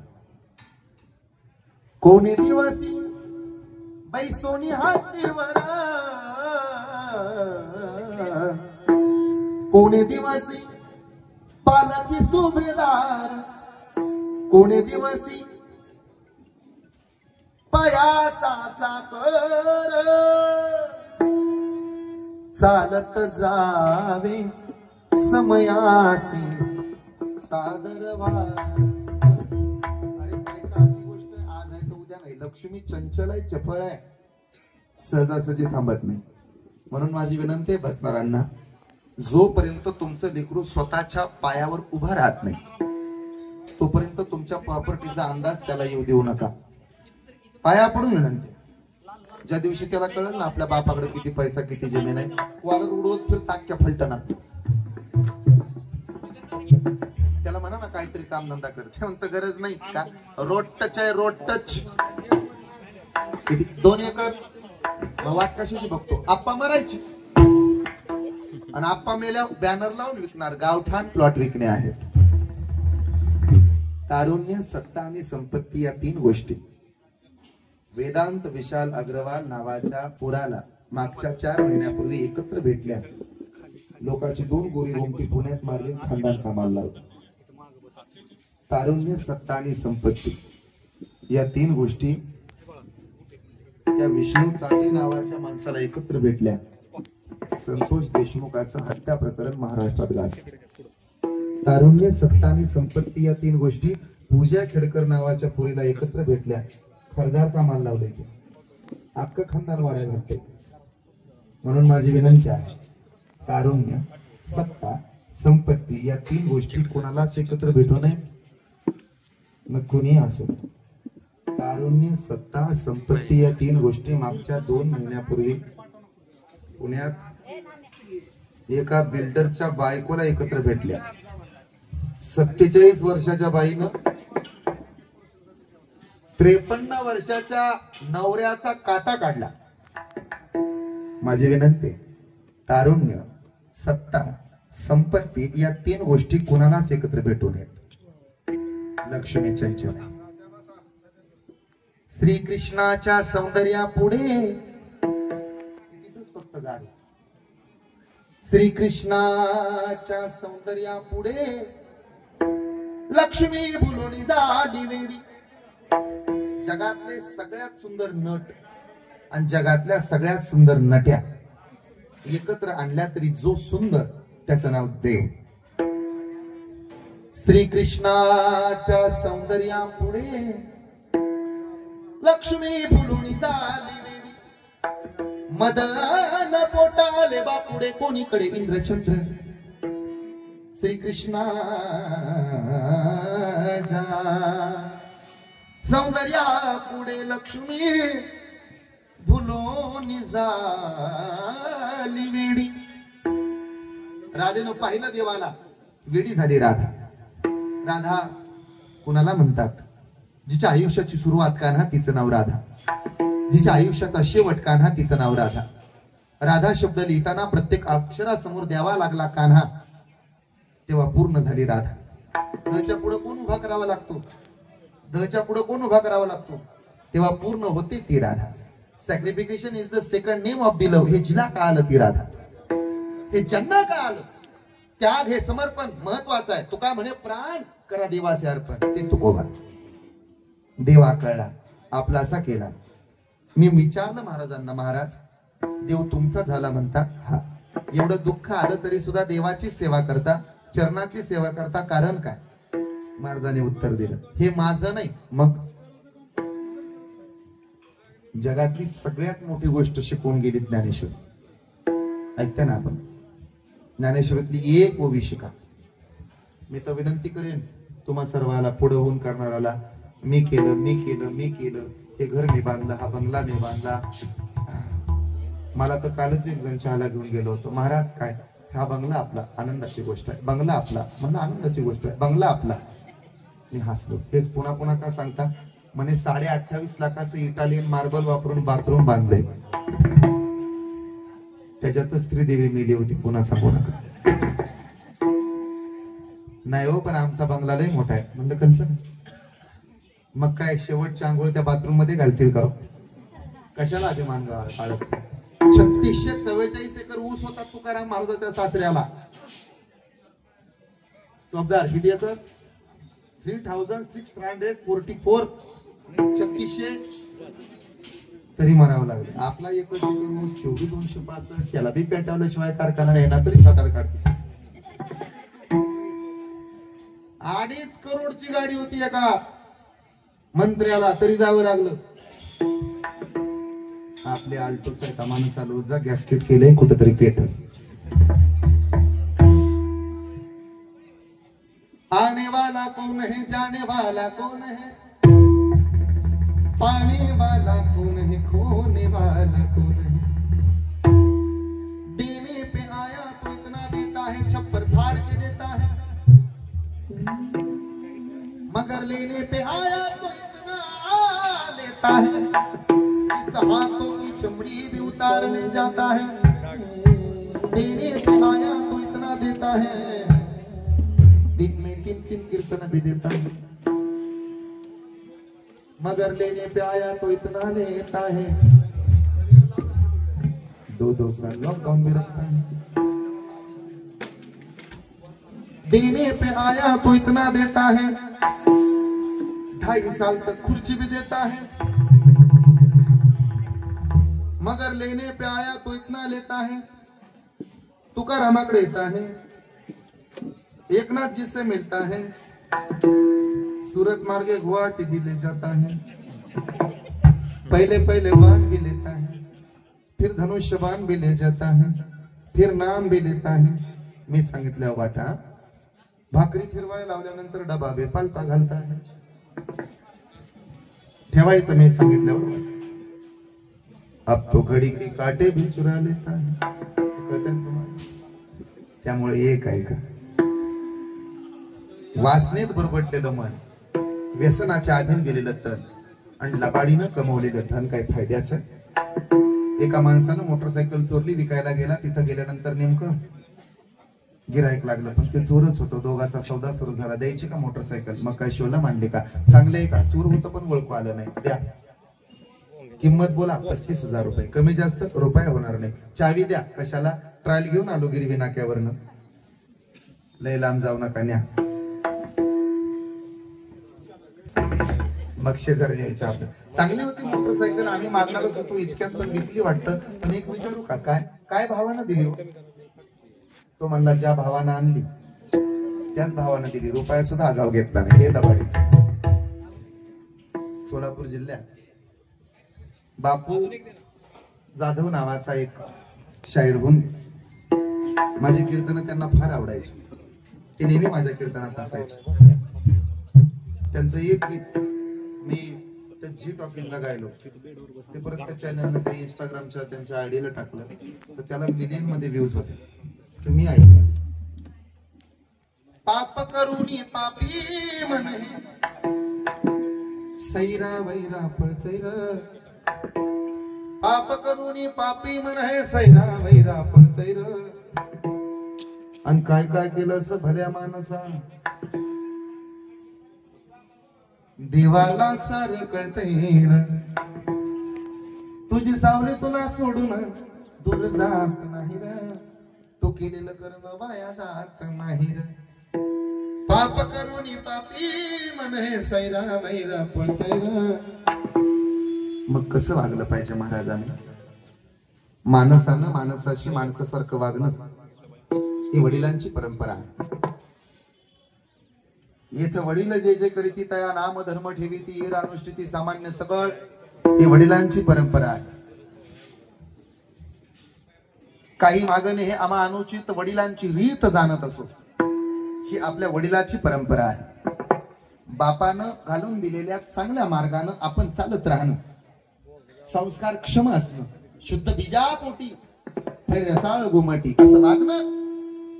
A: कोणी दिवसी बैसोनी हातीवर, कोणी दिवसी पालखी सुभेदार, कोणी दिवसी पायाचा चाकर, चालत जावे समयासी सादर व्हा. अरे पैसा अशी गोष्ट आज आहे तर उद्या नाही. लक्ष्मी चंचल आहे, चपळ आहे, सहजासहजी थांबत नाही. म्हणून माझी विनंती आहे बसणाऱ्यांना, जोपर्यंत तुमचं लेकरू स्वतःच्या पायावर उभं राहत नाही तोपर्यंत तुमच्या प्रॉपर्टीचा अंदाज त्याला येऊ देऊ नका. पाया पडून विनंती. ज्या दिवशी त्याला कळलं ना आपल्या बापाकडे किती पैसा किती जमीन आहे, कॉलर उडवत फिर ताक्या फलटणात. त्याला म्हणा ना काहीतरी कामधंदा करते, म्हणतं गरज नाही का, रोड टच आहे, रोड टच. किती 2 एकर वाट कशाची बघतो, आप्पा मरायची आणि आप्पा मेल्या बॅनर लावून विकणार. गावठाण प्लॉट विकणे आहेत. तारुण्य, सत्ता आणि संपत्ती या 3 गोष्टी वेदांत विशाल अग्रवाल नावाच्या पुराला मागच्या 4 महिन्यापूर्वी एकत्र भेटल्या. लोकांची 2 गोरी रोमटी पुण्यात मारली, खानदान कामाला लावलं. तारुण्य, सत्ता आणि संपत्ती या 3 गोष्टी त्या विष्णू चाटे नावाच्या माणसाला एकत्र भेटल्या. संतोष देशमुखाचं हत्या प्रकरण महाराष्ट्रात गाजलं. तारुण्य, सत्ता आणि संपत्ती या 3 गोष्टी पूजा खेडकर नावाच्या पुरीला एकत्र भेटल्या. खरदार कामाला लावले ते अख्खं खानदान वाऱ्या घालते. म्हणून माझी विनंती आहे, तारुण्य, सत्ता, संपत्ती या 3 गोष्टी कोणालाच एकत्र भेटू नयेत. मग कोणी असो. तारुण्य, सत्ता, संपत्ती या 3 गोष्टी मागच्या 2 महिन्यापूर्वी पुण्यात एका बिल्डरच्या बायकोला एकत्र भेटल्या. 47 वर्षाच्या बाईनं 53 वर्षाच्या नवऱ्याचा काटा काढला. माझी विनंती, तारुण्य, सत्ता, संपत्ती या 3 गोष्टी कोणालाच एकत्र भेटू नयेत. लक्ष्मी चंचल. श्रीकृष्णाच्या सौंदर्यापुढे तिथंच फक्त गाडी. श्रीकृष्णाच्या सौंदर्यापुढे लक्ष्मी बोलून झाली वेडी. जगातले सगळ्यात सुंदर नट आणि जगातल्या सगळ्यात सुंदर नट्या एकत्र आणल्या तरी जो सुंदर त्याचं नाव देव. श्रीकृष्णाच्या सौंदर्यापुढे लक्ष्मी बोलून झाली वेडी. मदन पोटाले बापुढे कोणीकडे इंद्रचंद्र. श्रीकृष्णाच्या सौंदर्या पुढे लक्ष्मी भुलून झाली वेडी. राधेनं पाहिलं देवाला, वेडी झाली राधा. राधा कुणाला म्हणतात? जिच्या आयुष्याची सुरुवात कान्हा तिचं नाव राधा, जिच्या आयुष्याचा शेवट कान्हा तिचं नाव राधा. राधा शब्द लिहिताना प्रत्येक अक्षरासमोर द्यावा लागला कान्हा, तेव्हा पूर्ण झाली राधा. दच्या पुढे कोण उभा करावा लागतो? दच्या पुढे कोण उभा करावा लागतो? तेव्हा पूर्ण होते ती Radha. Sacrification is the second name of the love. हे जिला कळालं ती राधा, हे ज्यांना कळालं त्याग हे समर्पण महत्वाचं आहे. तुका म्हणे प्राण करा देवाचे अर्पण, ते तुकोबा. देवा कळला, आपला असा केला. मी विचारलं महाराजांना, महाराज देव तुमचा झाला म्हणता? हा. एवढं दुःख आलं तरी सुद्धा देवाची सेवा करता? चरणाची सेवा करता कारण काय? महाराजांनी उत्तर दिलं, हे माझं नाही. मग जगातली सगळ्यात मोठी गोष्ट शिकवून गेली ज्ञानेश्वरी. ऐकता ना आपण? ज्ञानेश्वरीतली एक ओवी शिका. मी तर विनंती करेन तुम्हा सर्वाला, पुढे होऊन करणाराला, मी केलं मी केलं मी केलं, हे घर मी बांधलं, हा बंगला मी बांधला. मला तर कालच एक जण चहाला घेऊन गेलो होतो. महाराज काय, हा बंगला आपला, आनंदाची गोष्ट आहे. बंगला आपला म्हणलं, आनंदाची गोष्ट आहे. बंगला आपला. मी हसलो. हेच पुन्हा पुन्हा का सांगता? म्हणे 28.5 लाखाचं इटालियन मार्बल वापरून बाथरूम बांधलंय. त्याच्यातच श्रीदेवी मेली होती. पुन्हा सांगू नका. नाही हो, पण आमचा बंगला लय मोठा आहे. म्हणलं कल्पना. मग काय शेवटची आंघोळ त्या बाथरूम मध्ये घालतील का? कशाला अभिमान बाळग? 3644 एकर ऊस होता तुकाराम महाराजांच्या सासऱ्याला. चौबदार किती एकर? 3644. 3600 तरी म्हणावं लागलं. आपला एकच एकर ऊस, तेवढी 265. त्याला बी पेटवल्याशिवाय कारखाना येणार तरी छाताड काढते. 2.5 करोडची गाडी होती एका मंत्र्याला, तरी जावं लागलं. आपले आल्टोचा कमानं चालवत जा, गॅसकेट केलंय कुठेतरी पेटल. आने वाला कौन है, जाने वाला कौन है, पाने वाला कौन है, खोने वाला कौन है. देने पे आया तो इतना देता है, छप्पर फाड़ के देता है. मगर लेने पे आया तो इतना लेता है, इस हाथों की चमड़ी भी उतार ले जाता है. देने पे आया तो इतना देता है, दिन में 3 कीर्तन भी देता है. मगर लेने पे आया तो इतना लेता है, 2 साल लॉकडाउन में रखता है. देने पे आया तो इतना देता है, 2.5 साल तक खुर्ची भी देता है. मगर लेने पे आया तो इतना लेता है. तुकारामाकडे येता है, एकनाथ जी से मिलता है, सूरत मार्गे गुवाहाटी भी ले जाता है. पहले बाण भी लेता है, फिर धनुष्य बाण भी ले जाता है, फिर नाम भी लेता है. मी सांगितल्या वाटा, भाकरी फिरवायला लावल्यानंतर डबा बेपालता घालता है. ठेवायचं मी सांगितल्यावर. अब तो घडी की काटे भी चुरा लेता है. कळतंय तुम्हाला? त्यामुळे एक आहे का, वासनेत बरबडलेलं मन, व्यसनाच्या अधीन गेलेलं तन आणि लबाडीनं कमवलेलं धन काय फायद्याचं? एका माणसानं मोटरसायकल चोरली, विकायला गेला. तिथं गेल्यानंतर नेमकं गिराईक लागलं, पण ते चोरच होतं. दोघाचा सौदा सुरू झाला. द्यायची का मोटरसायकल? मग काय शिवला मांडली का? चांगलं आहे का? चोर होतं पण ओळखू आलं नाही. द्या. किंमत बोला 35,000 रुपये. कमी जास्त रुपये होणार नाही. चावी द्या. कशाला? ट्रायल घेऊन आलो गिरवी नाक्यावरनं. लय लांब जाऊ नका, न्या. मग शेजारी यायचं आपलं. चांगली होती मोटरसायकल, आम्ही मागणारच होतो. इतक्यात पण विकली वाटतं. पण एक विचारू का, काय भावानं दिली? तो म्हणला, ज्या भावानं आणली त्याच भावानं दिली. रुपया सुद्धा आगाव घेतला नाही. हे लबाडीचं. सोलापूर जिल्ह्यात बापू जाधव नावाचा एक शाहीर होऊन गेला. माझे कीर्तन त्यांना फार आवडायचे. ते नेहमी माझ्या कीर्तनात असायचे. त्यांचं एक गीत मी त्या जी टॉकीजला गायलो, ते परत त्या चॅनलने, त्या इंस्टाग्रामच्या त्यांच्या आयडीला टाकलं, तर त्याला मिलियन मध्ये व्ह्यूज होते. तुम्ही ऐकलं. पाप करुणी पापी म्हणे, सैरा वैरा पळतैर. पाप करुणी पापी म्हणे, सैरा वैरा पळतैर. आणि काय काय केलं असं भल्या माणसा, देवाला सार कळतैर. तुझी सावली तुला सोडून दूर जात नाही र, तो केलेलं कर्म वाया जात नाही र. पाप करुणी पापी म्हणे, सैरा वैरा पळतैर. मग कसं वागलं पाहिजे महाराजांनी? माणसानं माणसाशी माणसासारखं वागणं ही वडिलांची परंपरा आहे. येथे वडील जे जे करीती तया नाम धर्म ठेवीती ईर अनुष्ठिती सामान्य सगळ ही वडिलांची परंपरा आहे. काही मागणे हे आम्हा अनुचित वडिलांची रीत जाणत असो, ही आपल्या वडिलाची परंपरा आहे. बापानं घालून दिलेल्या चांगल्या मार्गानं आपण चालत राहणं, संस्कार क्षम असणं, शुद्ध बीजापोटी रसाळ गुमटी असं वागणं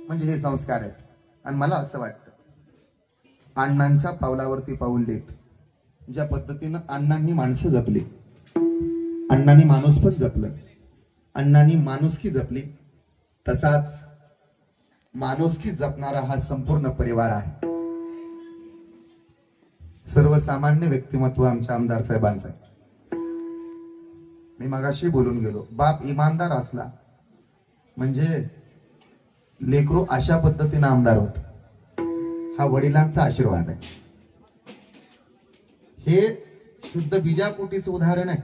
A: म्हणजे हे संस्कार आहेत. आणि मला असं वाटतं अण्णांच्या पावलावरती पाऊल देत ज्या पद्धतीनं अण्णांनी माणसं जपली, अण्णांनी माणूस पण जपलं, अण्णांनी माणुसकी जपली, तसाच माणुसकी जपणारा हा संपूर्ण परिवार आहे. सर्वसामान्य व्यक्तिमत्व आमच्या आमदार साहेबांचं आहे. मी मगाशी बोलून गेलो, बाप इमानदार असला म्हणजे लेकरू अशा पद्धतीने आमदार होत. हा वडिलांचा आशीर्वाद आहे. हे शुद्ध बीजापोटीचं उदाहरण आहे.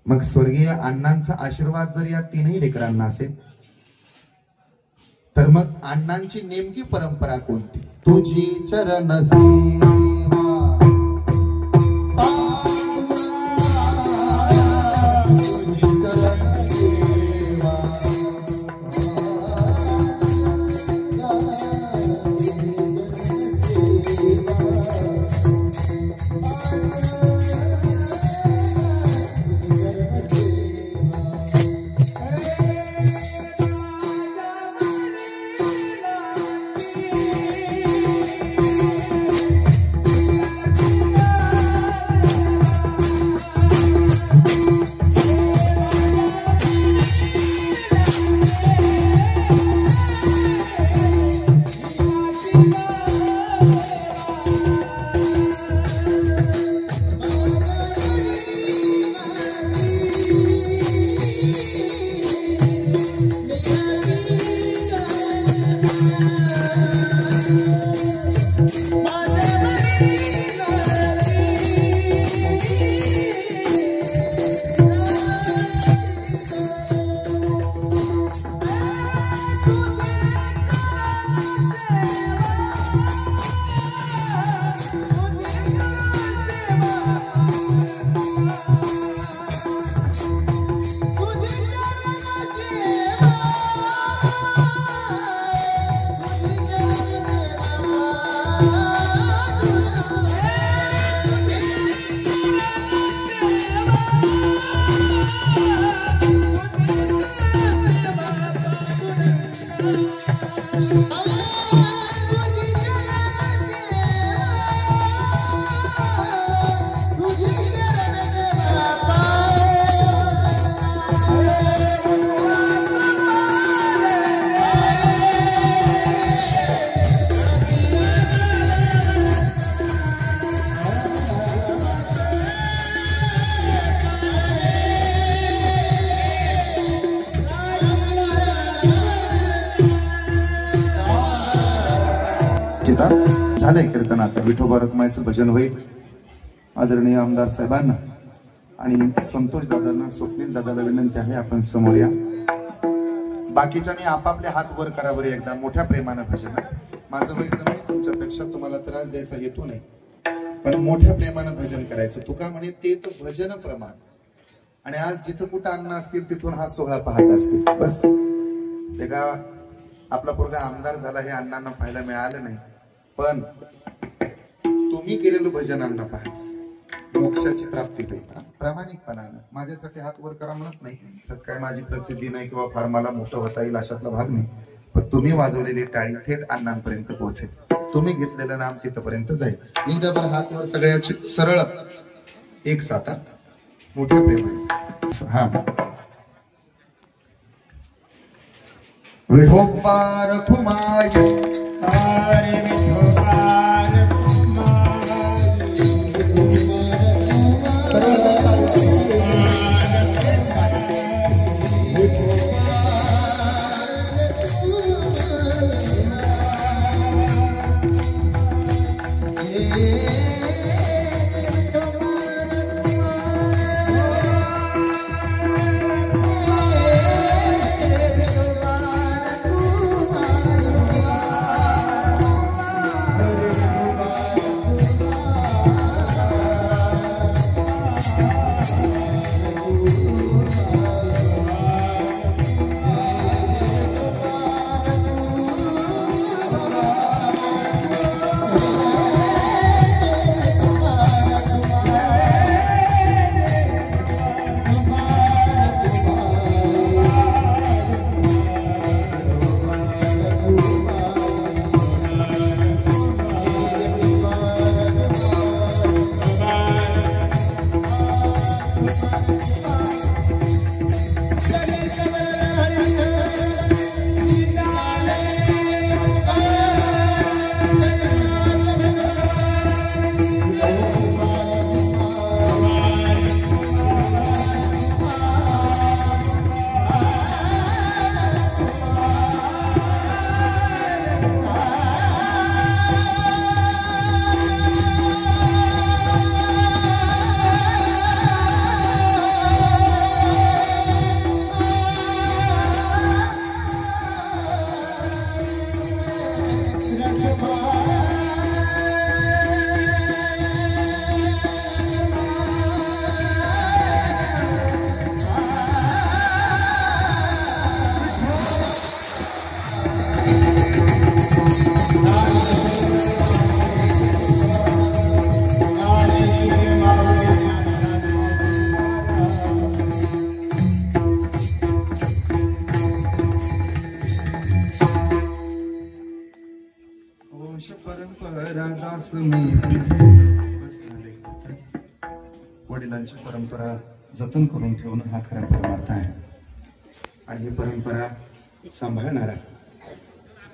A: मग स्वर्गीय अण्णांचा आशीर्वाद जर या तीनही लेकरांना असेल तर मग अण्णांची नेमकी परंपरा कोणती? तुझी चरण सेवा तुझी चरण सेवा झालंय कीर्तन. आता विठोबा रखमाईचं भजन होईल. आदरणीय आमदार साहेबांना आणि संतोष दादांना, स्वप्नील दादाला विनंती आहे आपण समोर या. बाकीच्याने आपापले हात वर करा बरे एकदा मोठ्या प्रेमानं भजन. माझं वय कमी, तुमच्यापेक्षा तुम्हाला त्रास द्यायचा हेतू नाही, पण मोठ्या प्रेमानं भजन करायचं. तुका म्हणे ते तर भजन प्रमाण. आणि आज जिथं कुठं अन्न असतील तिथून हा सोहळा पाहत असतील. बस ते का आपला पोरगा आमदार झाला हे अण्णांना पाहायला मिळालं नाही, पण तुम्ही केलेलं भजन अण्णा पहा, मोक्षाची प्राप्ती होईल प्रामाणिकपणानं. माझ्यासाठी हात वर करा म्हणत नाही, त्यात काय माझी प्रसिद्धी नाही किंवा फार मला मोठं होता येईल अशातला भाग नाही, पण तुम्ही वाजवलेली टाळी थेट अण्णांपर्यंत पोहोचेल. तुम्ही घेतलेलं नाम तिथपर्यंत जाईल. एकदा बरं हात वर सगळ्याचे सरळ एक साथ मोठ्या प्रेमाने. हा विठोबा रखुमाई
B: हरे विठोबा
A: मी बस झाले. वडिलांची परंपरा जतन करून ठेवणं हा खरा परमार्थ आहे. आणि ही परंपरा सांभाळणारा,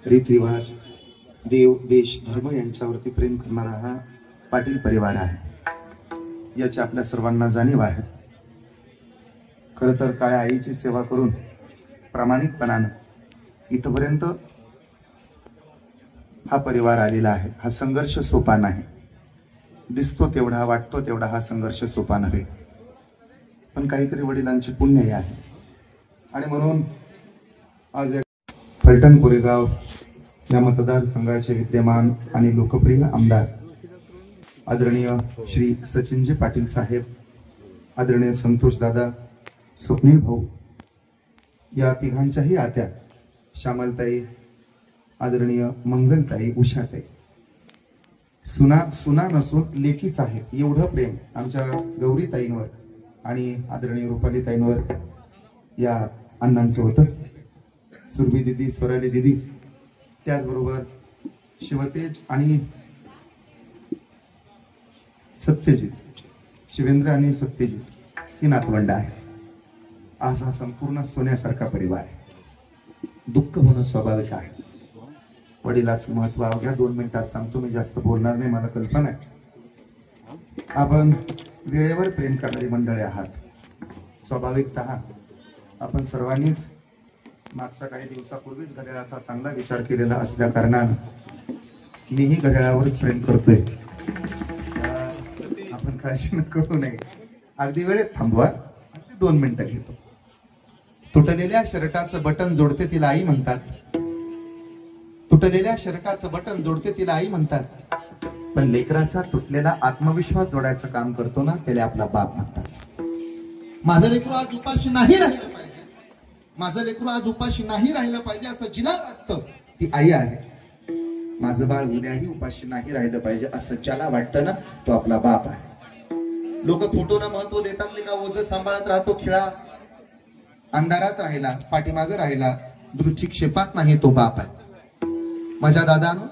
A: रीतरिवाज, देव, देश, धर्म यांच्यावरती प्रेम करणारा हा पाटील परिवार आहे. याची आपल्या सर्वांना जाणीव आहे. खर तर काळ्या आईची सेवा करून प्रामाणिकपणानं इथपर्यंत हा परिवार आलेला आहे. हा संघर्ष सोपा नाही. दिसतो तेवढा, वाटतो तेवढा हा संघर्ष सोपा नव्हे. पण काहीतरी वडिलांची पुण्य आहे. आणि म्हणून आज फलटण कोरेगाव या मतदारसंघाचे विद्यमान आणि लोकप्रिय आमदार आदरणीय श्री सचिनजी पाटील साहेब, आदरणीय संतोष दादा, स्वप्नील भाऊ, या तिघांच्याही आत्या श्यामलताई, आदरणीय मंगलताई, उषाताई, सुना नसून लेकीच आहेत. एवढं प्रेम आमच्या गौरीताईंवर आणि आदरणीय रुपालीताईंवर या अण्णांचं होतं. सुरभी दिदी, स्वराली दिदी, त्याचबरोबर शिवतेज आणि सत्यजित, शिवेंद्र आणि सत्यजित ही नातवंड आहेत. आज हा संपूर्ण सोन्यासारखा परिवार आहे. दुःख होणं स्वाभाविक आहे. वडिलाचं महत्व अवघ्या 2 मिनिटात सांगतो. मी जास्त बोलणार नाही, मला कल्पना आहे आपण वेळेवर प्रेम करणारी मंडळी आहात. स्वाभाविकतः आपण सर्वांनीच मागच्या काही दिवसापूर्वीच घड्याळाचा चांगला विचार केलेला असल्या कारणानं मीही घड्याळावरच प्रेम करतोय. आपण काळजी न करू नये. अगदी वेळेत थांबवा. अगदी 2 मिनिटं घेतो. तुटलेल्या शर्टाचं बटन जोडते तिला आई म्हणतात. तुटलेल्या शर्टाचं बटन जोडते तिला आई म्हणतात. पण लेकराचा तुटलेला आत्मविश्वास जोडायचं काम करतो ना, त्याला आपला बाप म्हणतात. माझं लेकरू आज उपाशी नाही राहिलं पाहिजे, माझं लेकरू आज उपाशी नाही राहिलं पाहिजे असं जिला वाटतं ती आई आहे. माझं बाळ उद्याही उपाशी नाही राहिलं पाहिजे असं ज्याला वाटतं ना, तो आपला बाप आहे. लोक फोटोला महत्व देतात नाही का? ओझं सांभाळत राहतो, खिळा अंधारात राहिला, पाठीमागे राहिला, दृष्टिक्षेपात नाही, तो बाप आहे. माझ्या दादानं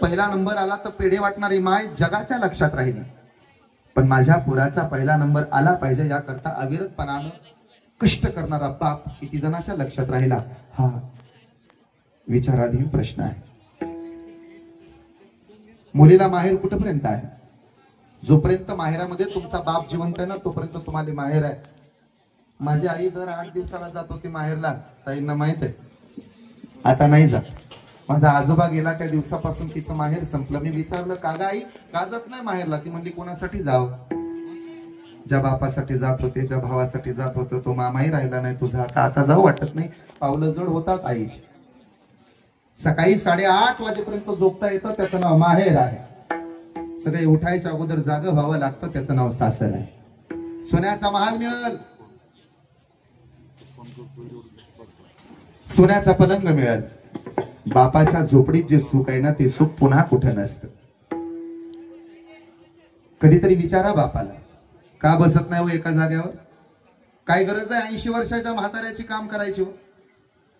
A: पहिला नंबर आला तर पेढे वाटणारी माय जगाच्या लक्षात राहिली. पण माझ्या पोराचा पहिला नंबर आला पाहिजे याकरता अविरतपणानं कष्ट करणारा बाप किती जणांच्या लक्षात राहिला, हा विचाराधीन प्रश्न आहे. मुलीला माहेर कुठपर्यंत आहे? जोपर्यंत माहेरामध्ये तुमचा बाप जिवंत आहे ना, तोपर्यंत तुम्हाला माहेर आहे. माझी आई दर 8 दिवसाला जात होती माहेरला. ताईंना माहित आहे. आता नाही जात. माझा आजोबा गेला त्या दिवसापासून तिचं माहेर संपलं. मी विचारलं, का ग आई, का जात नाही माहेरला? ती म्हणली, कोणासाठी जाव? ज्या बापासाठी जात होते, ज्या भावासाठी जात होतं, तो मामाही राहिला नाही तुझा. आता जाऊ वाटत नाही. पावलं जड होतात आई. सकाळी 8:30 वाजेपर्यंत झोपता येतं, त्याचं नाव माहेर आहे. सगळे उठायच्या अगोदर जागं व्हावं लागतं, त्याचं नाव सासर आहे. सोन्याचा महाल मिळेल, सोन्याचा पलंग मिळेल. बापाच्या झोपडीत जे सुख आहे ना, ते सुख पुन्हा कुठं नसतं. कधीतरी विचारा बापाला, का बसत नाही हो एका जाग्यावर? काय गरज आहे 80 वर्षाच्या म्हाताऱ्याची काम करायची हो?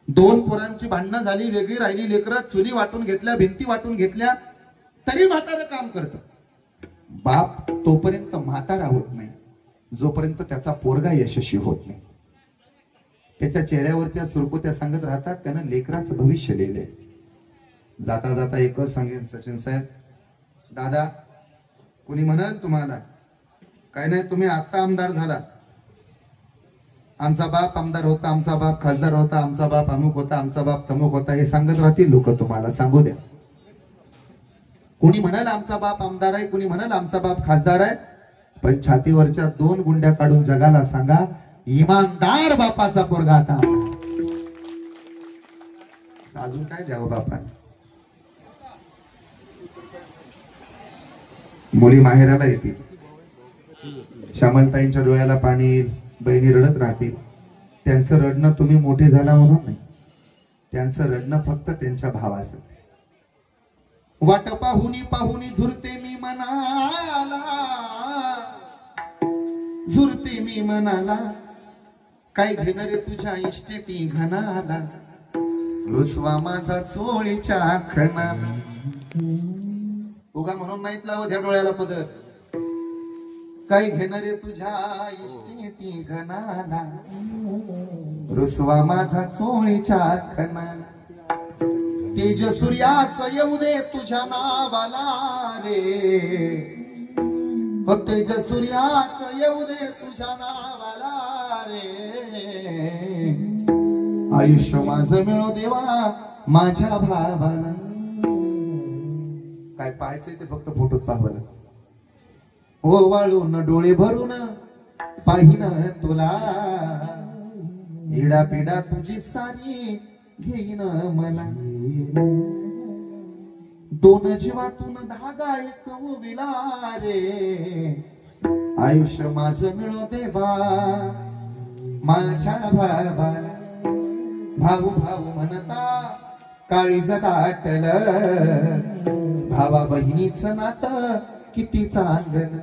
A: 2 पोरांची भांडणं झाली, वेगळी राहिली लेकरं, चुली वाटून घेतल्या, भिंती वाटून घेतल्या, तरी म्हातारं काम करतं. बाप तोपर्यंत म्हातारा होत नाही जोपर्यंत त्याचा पोरगा यशस्वी होत नाही. त्याच्या चेहऱ्यावरच्या सुरकुत्या सांगत राहतात, त्यानं लेकराचं भविष्य लिहिलंय. जाता जाता एकच सांगेन सचिन साहेब, दादा कुणी म्हणाल तुम्हाला काय नाही, तुम्ही आता आमदार झाला, आमचा बाप आमदार होता, आमचा बाप खासदार होता, आमचा बाप अमुक होता, आमचा बाप तमुक होता, हे सांगत राहतील लोक. तुम्हाला सांगू द्या, कुणी म्हणाल आमचा बाप आमदार आहे, कुणी म्हणाल आमचा बाप खासदार आहे, पण छातीवरच्या 2 गुंड्या काढून जगाला सांगा, इमानदार बापाचा पोरगा आता. अजून काय द्यावं बापाने? मुली माहेराला येतील, श्यामलताईंच्या डोळ्याला पाणी येईल, बहिणी रडत राहतील. त्यांचं रडणं तुम्ही मोठे झाला म्हणून नाही, त्यांचं रडणं फक्त त्यांच्या भावाचं. वाट पाहुनी पाहुनी झुरते मी मनाला, झुरते मी मनाला, काय घेणार तुझ्या इष्टेटी घनाला, रुसवा माझा चोळीच्या खणाला. उगा म्हणून नाहीत लावत ह्या डोळ्याला पदर. काही घेणारे तुझ्या इष्टी घनाला, रुसवा माझा चोळीच्या खनाला. तेज सूर्याच येऊ दे तुझ्या नावाला रे, तेज सूर्याच येऊ दे तुझ्या नावाला रे. आयुष्य माझं मिळो देवा माझ्या भावाला. काय पाहायचंय ते फक्त फोटोत पाहावं. ओवाळून डोळे भरून पाहिन तुला, इडा पिडा तुझी सारी घेईन मला. दोन जीवातून धागा एक विला रे, आयुष्य माझं मिळो देवा माझ्या भावाला. भाऊ भाऊ म्हणता काळीज दाटल, भावा बहिणीचं नातं किती चांगलं.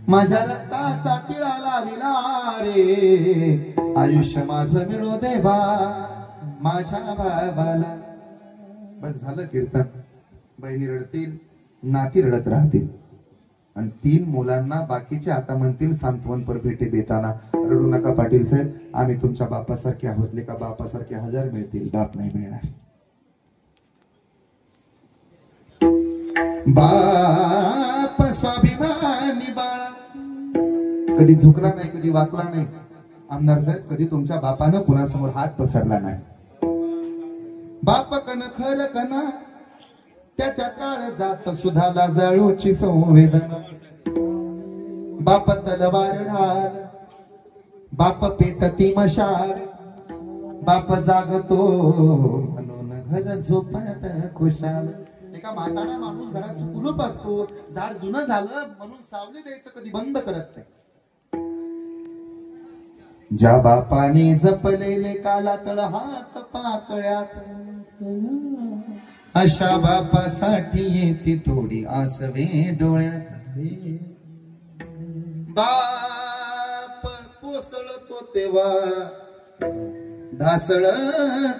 A: माझ्या रक्ताचा टिळा लाविला रे, आयुष्य माझं मिळो देवा माझ्या भावाला. बस झालं कीर्तन. बहिणी रडतील, नाती रडत राहतील, आणि 3 मुलांना बाकीचे आता म्हणतील सांत्वनपर भेटी देताना, रडू नका पाटील साहेब, आम्ही तुमच्या बापासारखे आहोत. लेका बापासारखे 1000 मिळतील, बाप नाही मिळणार. बाप स्वाभिमानी बाळा, कधी झुकला नाही, कधी वाकला नाही. आमदार साहेब, कधी तुमच्या बापानं कुणासमोर हात पसरला नाही. बाप कन खर कना, त्याच्या काळ जात सुधाला जळूची संवेदना. बाप तलवार ढाल, बाप पेटती मशाल, बाप जागतो म्हणून घर झोपत खुशाल. एका म्हातारा माणूस घरात कुलूप असतो, झाड जुनं झालं म्हणून सावली द्यायचं कधी बंद करत नाही. ज्या बापाने जपलेले काला तळ हात पाकळ्यात, अशा बापासाठी येते थोडी आसवे डोळ्यात. बाप पोसळतो तेव्हा ढासळ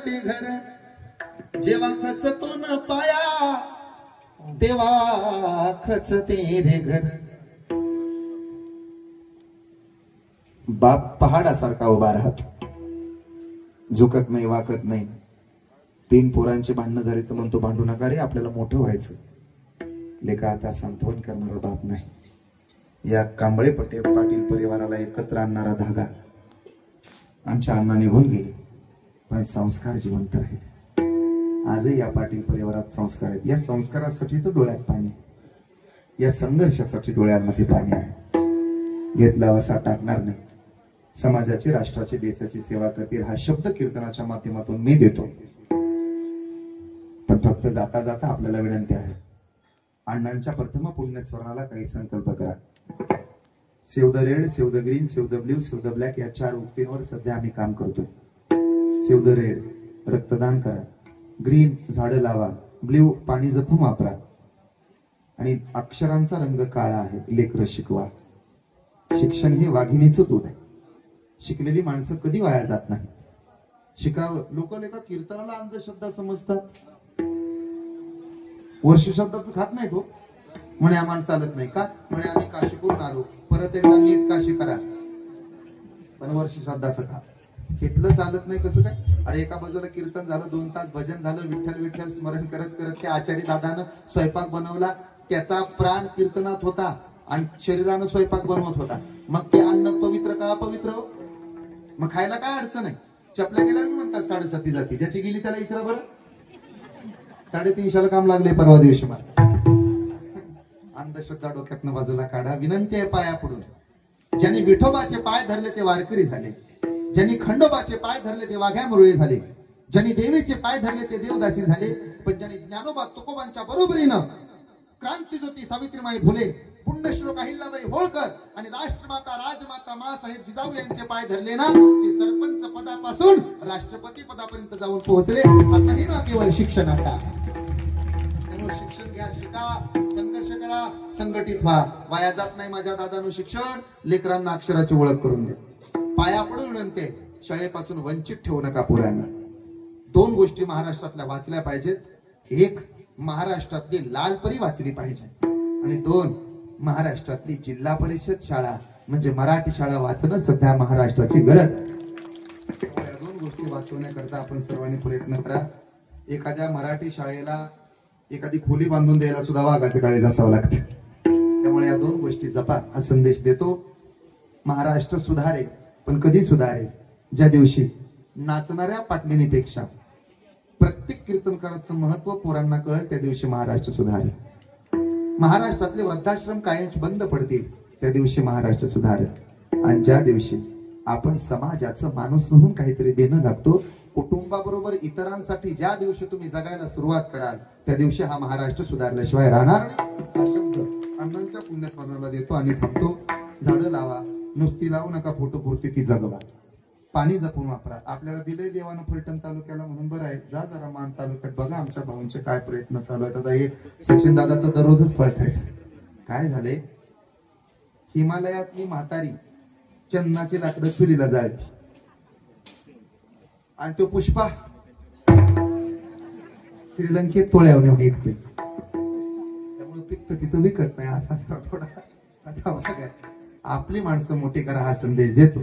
A: ते घर, जेव्हा खचतो न पाया तेव्हा खचते रे घर. बाप पहाडासारखा उभा राहतो, झुकत नाही, वाकत नाही. 3 पोरांची भांडणं झाली तर म्हणतो भांडू नका रे, आपल्याला मोठं व्हायचं. लेका आता सांत्वन करणारा बाप नाही. या कांबळे पाटील परिवाराला एकत्र आणणारा धागा. आमच्या अण्णा निघून गेले पण संस्कार जिवंत राहिले. आजही या पाटील परिवारात संस्कार आहेत. या संस्कारासाठी तर डोळ्यात पाणी, या संघर्षासाठी डोळ्यांमध्ये पाणी आहे. घेतला वसा टाकणार नाही. समाजाची, राष्ट्राची, देशाची सेवा करतील हा शब्द कीर्तनाच्या माध्यमातून मी देतो. पण फक्त जाता जाता आपल्याला विनंती आहे, अण्णांच्या प्रथम पुण्यस्मरणाला काही संकल्प करा. Save the red, save the green, save the blue, save the black या 4 उक्तींवर सध्या आम्ही काम करतोय. सेव्ह द रेड, रक्तदान करा. ग्रीन, झाडं लावा. ब्ल्यू, पाणी जपून वापरा. आणि अक्षरांचा रंग काळा आहे, लेकरं शिकवा. शिक्षण हे वाघिणीचं दूध आहे. शिकलेली माणसं कधी वाया जात नाही. शिकावं. लोक लेखा कीर्तनाला अंधश्रद्धा समजतात. वर्ष शब्दाचं खात नाही तो, म्हणे आम्हाला चालत नाही का, म्हणे आम्ही काशी करून आलो, परत एकदा नीट काशी करा. पण वर्ष श्राद्धाचं खा, इथलं चालत नाही. कसं काय? अरे एका बाजूला कीर्तन झालं, 2 तास भजन झालं, विठ्ठल विठ्ठल स्मरण करत करत त्या आचार्य दादानं स्वयंपाक बनवला. त्याचा प्राण कीर्तनात होता आणि शरीरानं स्वयंपाक बनवत होता. मग ते अन्न पवित्र का अपवित्र? मग खायला काय अडचण आहे? चपल्या गेल्या म्हणतात 7.5 जाती, ज्याची गेली त्याला विचारा बरं. 350ला काम लागले परवा दिवशी. मला अंधश्रद्धा डोक्यातनं बाजूला काढा. विनंती आहे पाया पडून. ज्यांनी विठोबाचे पाय धरले ते वारकरी झाले, ज्यांनी खंडोबाचे पाय धरले ते वाघ्या मुरळी झाले, ज्यांनी देवीचे पाय धरले ते देवदासी झाले. पण ज्यांनी ज्ञानोबा तुकोबांच्या बरोबरीनं क्रांतीज्योती सावित्रीमाई फुले, पुण्यश्लोक अहिल्याबाई होळकर आणि राष्ट्रमाता राजमाता मासाहेब जिजाऊ यांचे पाय धरले ना, ते सरपंच पदापासून राष्ट्रपती पदापर्यंत जाऊन पोहोचले. आता हे ना केवळ शिक्षणाचा. त्यामुळे शिक्षण घ्या, शिका, संघर्ष करा, संघटित व्हा. वाया जात नाही माझ्या दादानं शिक्षण. लेकरांना अक्षराची ओळख करून दे. पाया पडून विनंती, शाळेपासून वंचित ठेवू नका पोरांना. 2 गोष्टी महाराष्ट्रातल्या वाचल्या पाहिजेत. एक, महाराष्ट्रातली लालपरी वाचली पाहिजे. आणि 2 महाराष्ट्रातली जिल्हा परिषद शाळा म्हणजे मराठी शाळा वाचणं सध्या महाराष्ट्राची गरज आहे. त्यामुळे या 2 गोष्टी वाचवण्याकरता आपण सर्वांनी प्रयत्न करा. एखाद्या मराठी शाळेला एखादी खोली बांधून द्यायला सुद्धा वाघाचे काळे असावं लागतं. त्यामुळे या 2 गोष्टी जपा हा संदेश देतो. महाराष्ट्र सुधारेल, पण कधी सुधारेल? ज्या दिवशी नाचणाऱ्या पाटलिनीपेक्षा प्रत्येक कीर्तनकाराचं महत्व पोरांना कळेल, त्या दिवशी महाराष्ट्र सुधारेल. महाराष्ट्रातले वृद्धाश्रम कायम बंद पडतील, त्या दिवशी महाराष्ट्र सुधारेल. आणि ज्या दिवशी आपण समाजाचं माणूस म्हणून काहीतरी देणं लागतो, कुटुंबाबरोबर इतरांसाठी ज्या दिवशी तुम्ही जगायला सुरुवात कराल, त्या दिवशी हा महाराष्ट्र सुधारल्याशिवाय राहणार नाही. हा शब्द अण्णांच्या पुण्यस्मरणाला देतो आणि थांबतो. झाडं लावा, नुसती लावू नका फोटोपुरती, ती जगवा. पाणी जपून वापरा. आपल्याला दिलंय देवानं फलटण तालुक्याला म्हणून बरं आहे. जा जरा मान तालुक्यात बघा आमच्या भाऊंचे काय प्रयत्न चालू आहेत. आता हे सचिन दादा तर दररोजच पळत आहेत. काय झाले, हिमालयातली म्हातारी चन्नाची लाकडं चुलीला जाळती आणि तो पुष्पा श्रीलंकेत तोळ्यावर नेऊन विकते. त्यामुळे पिकत तिथं विकत नाही. असा थोडा आता बघा, आपली माणसं मोठी करा हा संदेश देतो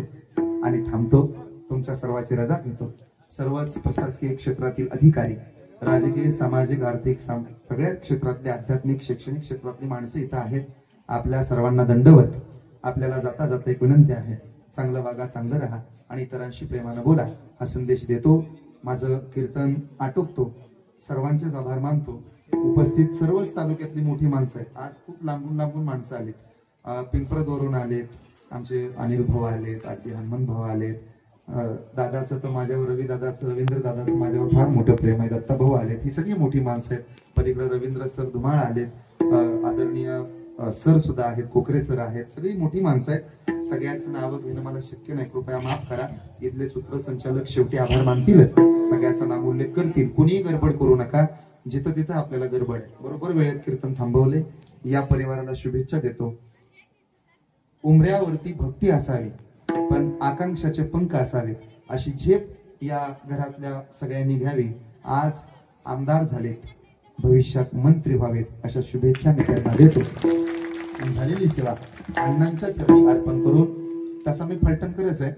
A: आणि थांबतो. तुमच्या सर्वांची रजा घेतो. सर्वच प्रशासकीय क्षेत्रातील अधिकारी, राजकीय, सामाजिक, आर्थिक, सगळ्या क्षेत्रातले, आध्यात्मिक, शैक्षणिक क्षेत्रातली माणसं इथं आहेत. आपल्या सर्वांना दंडवत. आपल्याला जाता जाता एक विनंती आहे, चांगलं वागा, चांगलं राहा आणि इतरांशी प्रेमानं बोला हा संदेश देतो. माझं कीर्तन आटोपतो. सर्वांचेच आभार मानतो. उपस्थित सर्वच तालुक्यातली मोठी माणसं आहेत. आज खूप लांबून लांबून माणसं आलीत. पिंपरदवरून आलेत, आमचे अनिल भाऊ आलेत, आधी हनुमंत भाऊ आलेत. दादाचं तर माझ्यावर, रवींद्र दादाचं माझ्यावर फार मोठं प्रेम आहे. दत्ता भाऊ आलेत. ही सगळी मोठी माणसं आहेत. पलीकडे रवींद्र सर धुमाळ आलेत, आदरणीय सर सुद्धा आहेत, कोकरे सर आहेत. सगळी मोठी माणसं आहेत. सगळ्याचं नाव घेणं मला शक्य नाही, कृपया माफ करा. इथले सूत्रसंचालक शेवटी आभार मानतीलच, सगळ्याचा नाम उल्लेख करतील. कुणीही गडबड करू नका. जिथं तिथं आपल्याला गडबड आहे. बरोबर वेळेत कीर्तन थांबवले. या परिवाराला शुभेच्छा देतो. उमऱ्यावरती भक्ती असावी, पण आकांक्षाचे पंख असावे, अशी झेप या घरातल्या सगळ्यांनी घ्यावी. आज आमदार झालेत, भविष्यात मंत्री व्हावेत, अशा शुभेच्छा मी त्यांना देतो. आणि झालेली सेवा अण्णांच्या चरणी अर्पण करून, तसा मी फलटण करायचं आहे.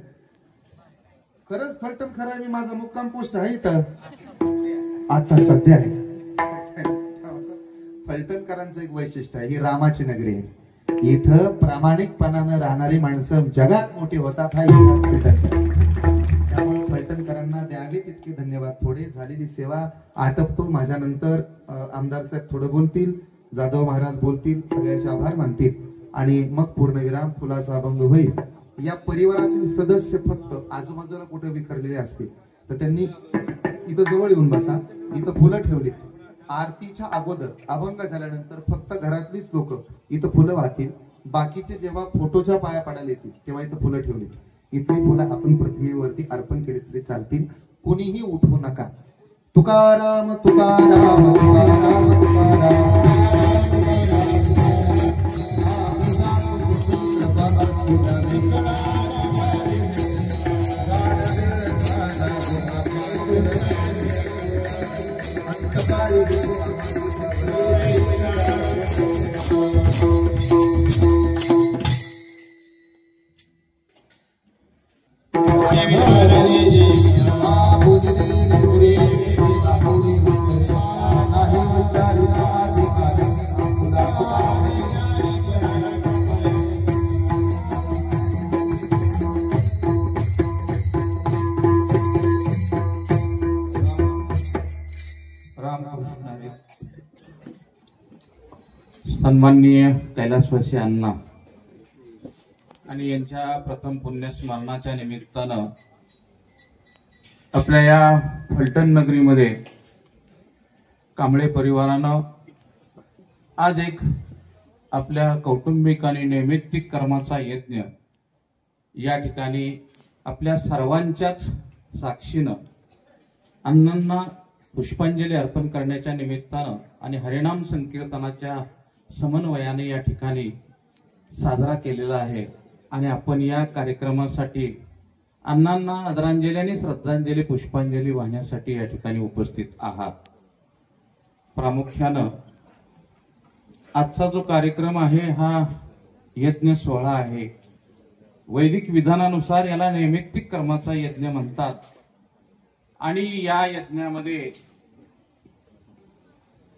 A: खरंच फलटण खरं आहे. मी माझा मुक्काम पोस्ट आहे इथं आता सध्या आहे. फलटणकरांचं एक वैशिष्ट्य आहे, ही रामाची नगरी आहे. इथं प्रामाणिकपणानं राहणारी माणसं जगात मोठी होतात, हा इतिहास फलटणचा. त्यामुळे फलटणकरांना द्यावे तितके धन्यवाद. थोडे झालेली सेवा आटपतो. माझ्यानंतर आमदार साहेब थोडं बोलतील, जाधव महाराज बोलतील, सगळ्याचे आभार मानतील आणि मग पूर्णविराम, फुलाचा अभंग होईल. या परिवारातील सदस्य फक्त आजूबाजूला कुठे विखरलेले असतील तर त्यांनी इथं जवळ येऊन बसा. इथं फुलं ठेवलीत. आरतीच्या अगोदर, अभंग झाल्यानंतर फक्त घरातलीच लोक इथं फुलं वाहतील. बाकीचे जेव्हा फोटोच्या पाया पडायला येतील तेव्हा इथं फुलं ठेवलीत. इथली फुलं आपण प्रतिमेवरती अर्पण केली तरी चालतील. कोणीही उठवू नका. तुकाराम तुकाराम तुकाराम तुकाराम.
C: सन्माननीय कैलासवासी अण्णा आणि यांच्या प्रथम पुण्यस्मरणाच्या निमित्तानं आपल्या या फलटण नगरीमध्ये कांबळे परिवारानं आज एक आपल्या कौटुंबिक आणि नैमित्तिक कर्माचा यज्ञ या ठिकाणी आपल्या सर्वांच्याच साक्षीनं अण्णांना पुष्पांजली अर्पण करण्याच्या निमित्तानं आणि हरिनाम संकीर्तनाच्या समन्वयाने या ठिकाणी साजरा केलेला आहे. आणि आपण या कार्यक्रमासाठी अण्णांना आदरांजली आणि श्रद्धांजली, पुष्पांजली वाहण्यासाठी या ठिकाणी उपस्थित आहात. प्रामुख्यानं आजचा जो कार्यक्रम आहे हा यज्ञ सोहळा आहे. वैदिक विधानानुसार याला नैमित्तिक कर्माचा यज्ञ म्हणतात. आणि या यज्ञामध्ये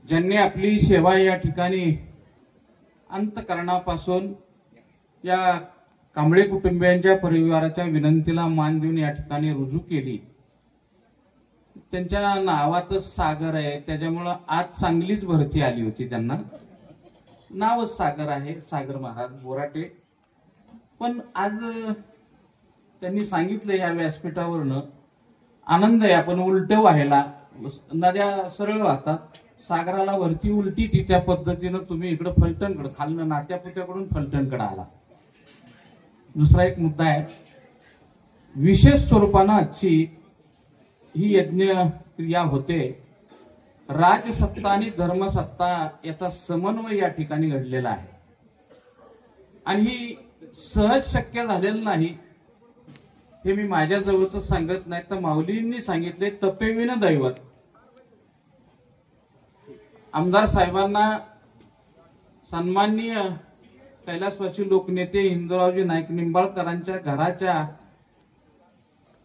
C: ज्यांनी आपली सेवा या ठिकाणी अंतःकरणापासून या कांबळे कुटुंबियांच्या परिवाराच्या विनंतीला मान देऊन या ठिकाणी रुजू केली, त्यांच्या नावातच सागर आहे. त्याच्यामुळं आज चांगलीच भरती आली होती. त्यांना नावच सागर आहे, सागर महाराज बोराटे. पण आज त्यांनी सांगितलं या व्यासपीठावरनं, आनंद आहे. आपण उलट व्हायला, नद्या सरळ वाहतात, सागराला वरती उलटी ती, त्या पद्धतीनं तुम्ही इकडं फलटणकडे खालनं नात्यापुत्याकडून फलटणकडे आला. दुसरा एक मुद्दा आहे, विशेष स्वरूपानं आजची ही यज्ञ क्रिया होते. राजसत्ता आणि धर्मसत्ता याचा समन्वय या ठिकाणी घडलेला आहे. आणि ही सहज शक्य झालेलं नाही. हे मी माझ्या जवळच सांगत नाही, तर माऊलींनी सांगितले, तपेविन दैवत. आमदार साहेबांना सन्माननीय कैलासवासी लोकनेते हिंदूरावजी नाईक निंबाळकरांच्या घराच्या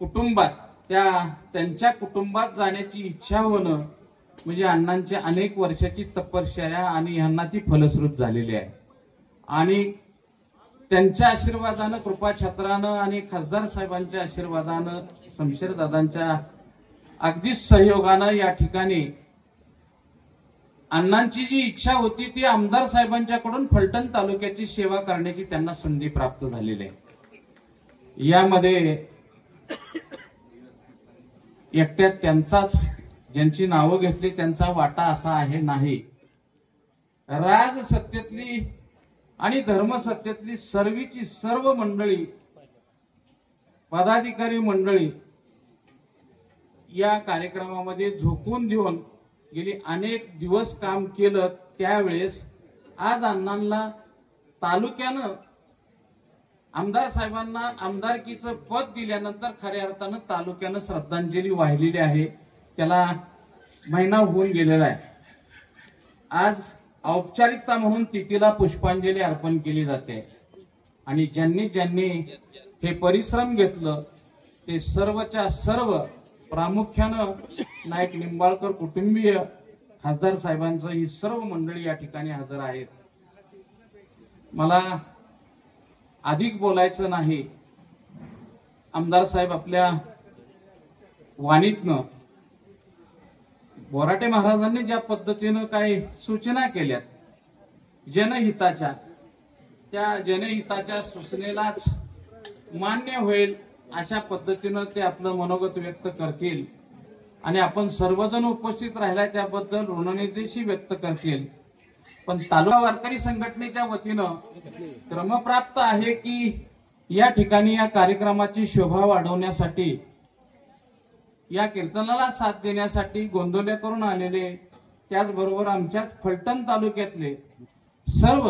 C: कुटुंबात, त्यांच्या कुटुंबात जाण्याची इच्छा होणं म्हणजे अण्णांच्या अनेक वर्षाची तपश्चर्या आणि ह्यांना ती फलश्रुत झालेली आहे. आणि त्यांच्या आशीर्वादानं, कृपाछत्रानं आणि खासदार साहेबांच्या आशीर्वादानं, शमशेरदादांच्या अगदी सहयोगानं या ठिकाणी अण्णांची जी इच्छा होती ती आमदार साहेबांच्याकडून फलटण तालुक्याची सेवा करण्याची त्यांना संधी प्राप्त झालेली आहे. यामध्ये एकट्यात त्यांचाच, ज्यांची नावं घेतली त्यांचा वाटा असा आहे नाही. राजसत्तेतली आणि धर्मसत्तेतली सर्वीची सर्व मंडळी, पदाधिकारी मंडळी या कार्यक्रमामध्ये झोकून देऊन गेली अनेक दिवस काम केलं. त्यावेळेस आज अण्णांना तालुक्यानं, आमदार साहेबांना आमदारकीचं पद दिल्यानंतर खऱ्या अर्थानं तालुक्यानं श्रद्धांजली वाहिलेली आहे. त्याला महिना होऊन गेलेला आहे. आज औपचारिकता म्हणून तिथीला पुष्पांजली अर्पण केली जाते. आणि ज्यांनी ज्यांनी हे परिश्रम घेतलं ते सर्वच्या सर्व, प्रामुख्यानं नाईक निंबाळकर कुटुंबीय, खासदार साहेबांचं ही सर्व मंडळी या ठिकाणी हजर आहेत. मला अधिक बोलायचं नाही. आमदार साहेब आपल्या वाणीतनं बोराटे महाराजांनी ज्या पद्धतीनं काही सूचना केल्यात जनहिताच्या, त्या जनहिताच्या सूचनेलाच मान्य होईल अशा पद्धतीनं ते आपलं मनोगत व्यक्त करतील. आणि आपण सर्वजण उपस्थित राहिला त्याबद्दल ऋणनिर्देशी व्यक्त करतील. पण तालुका वारकरी संघटनेच्या वतीनं क्रमप्राप्त आहे की या ठिकाणी या कार्यक्रमाची शोभा वाढवण्यासाठी, या कीर्तनाला साथ देण्यासाठी गोंदवले करून आलेले, त्याचबरोबर आमच्याच फलटण तालुक्यातले सर्व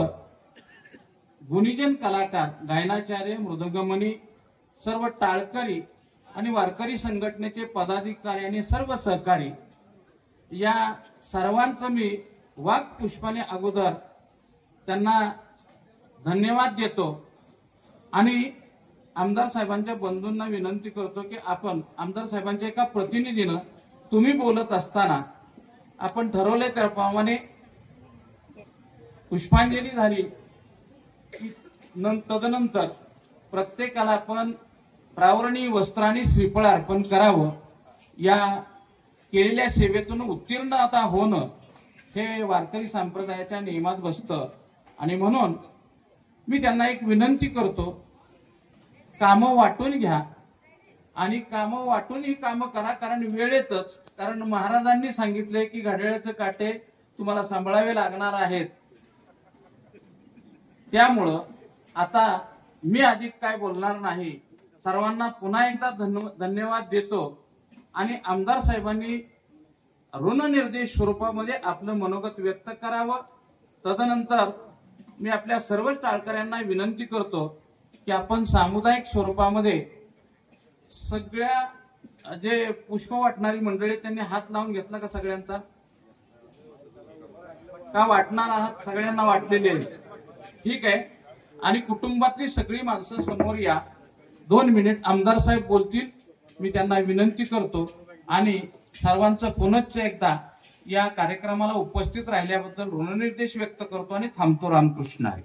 C: गुणीजन कलाकार, गायनाचार्य, मृदंगमणी, सर्व टाळकरी आणि वारकरी संघटनेचे पदाधिकारी आणि सर्व सहकारी, या सर्वांचं मी वाघ पुष्पाने अगोदर त्यांना धन्यवाद देतो. आणि आमदार साहेबांच्या बंधूंना विनंती करतो की आपण आमदार साहेबांच्या एका प्रतिनिधीनं, तुम्ही बोलत असताना आपण ठरवले त्याप्रमाणे पुष्पांजली झाली की तदनंतर प्रत्येकाला आपण प्रावरणी वस्त्रांनी श्रीफळ अर्पण करावं. या केलेल्या सेवेतून उत्तीर्ण आता होणं हे वारकरी संप्रदायाच्या नियमात बसतं. आणि म्हणून मी त्यांना एक विनंती करतो, कामं वाटून घ्या आणि कामं वाटून ही कामं करा. कारण वेळेतच, कारण महाराजांनी सांगितले की घड्याळाचे काटे तुम्हाला सांभाळावे लागणार आहेत. त्यामुळं आता मी अधिक काय बोलणार नाही. सर्वांना पुन्हा एकदा धन्यवाद देतो. आणि आमदार साहेबांनी ऋणनिर्देश स्वरूपामध्ये आपलं मनोगत व्यक्त करावं. तदनंतर मी आपल्या सर्व टाळकऱ्यांना विनंती करतो की आपण सामुदायिक स्वरूपामध्ये सगळ्या जे पुष्प वाटणारी मंडळी त्यांनी हात लावून घेतला का सगळ्यांचा? का वाटणार आहात? सगळ्यांना वाटलेले आहे. ठीक आहे. आणि कुटुंबातली सगळी माणसं समोर या. 2 मिनिट आमदार साहेब बोलतील. मी त्यांना विनंती करतो आणि सर्वांचं पुनश्च एकदा या कार्यक्रमाला उपस्थित राहिल्याबद्दल ऋणनिर्देश व्यक्त करतो आणि थांबतो. रामकृष्ण हरी.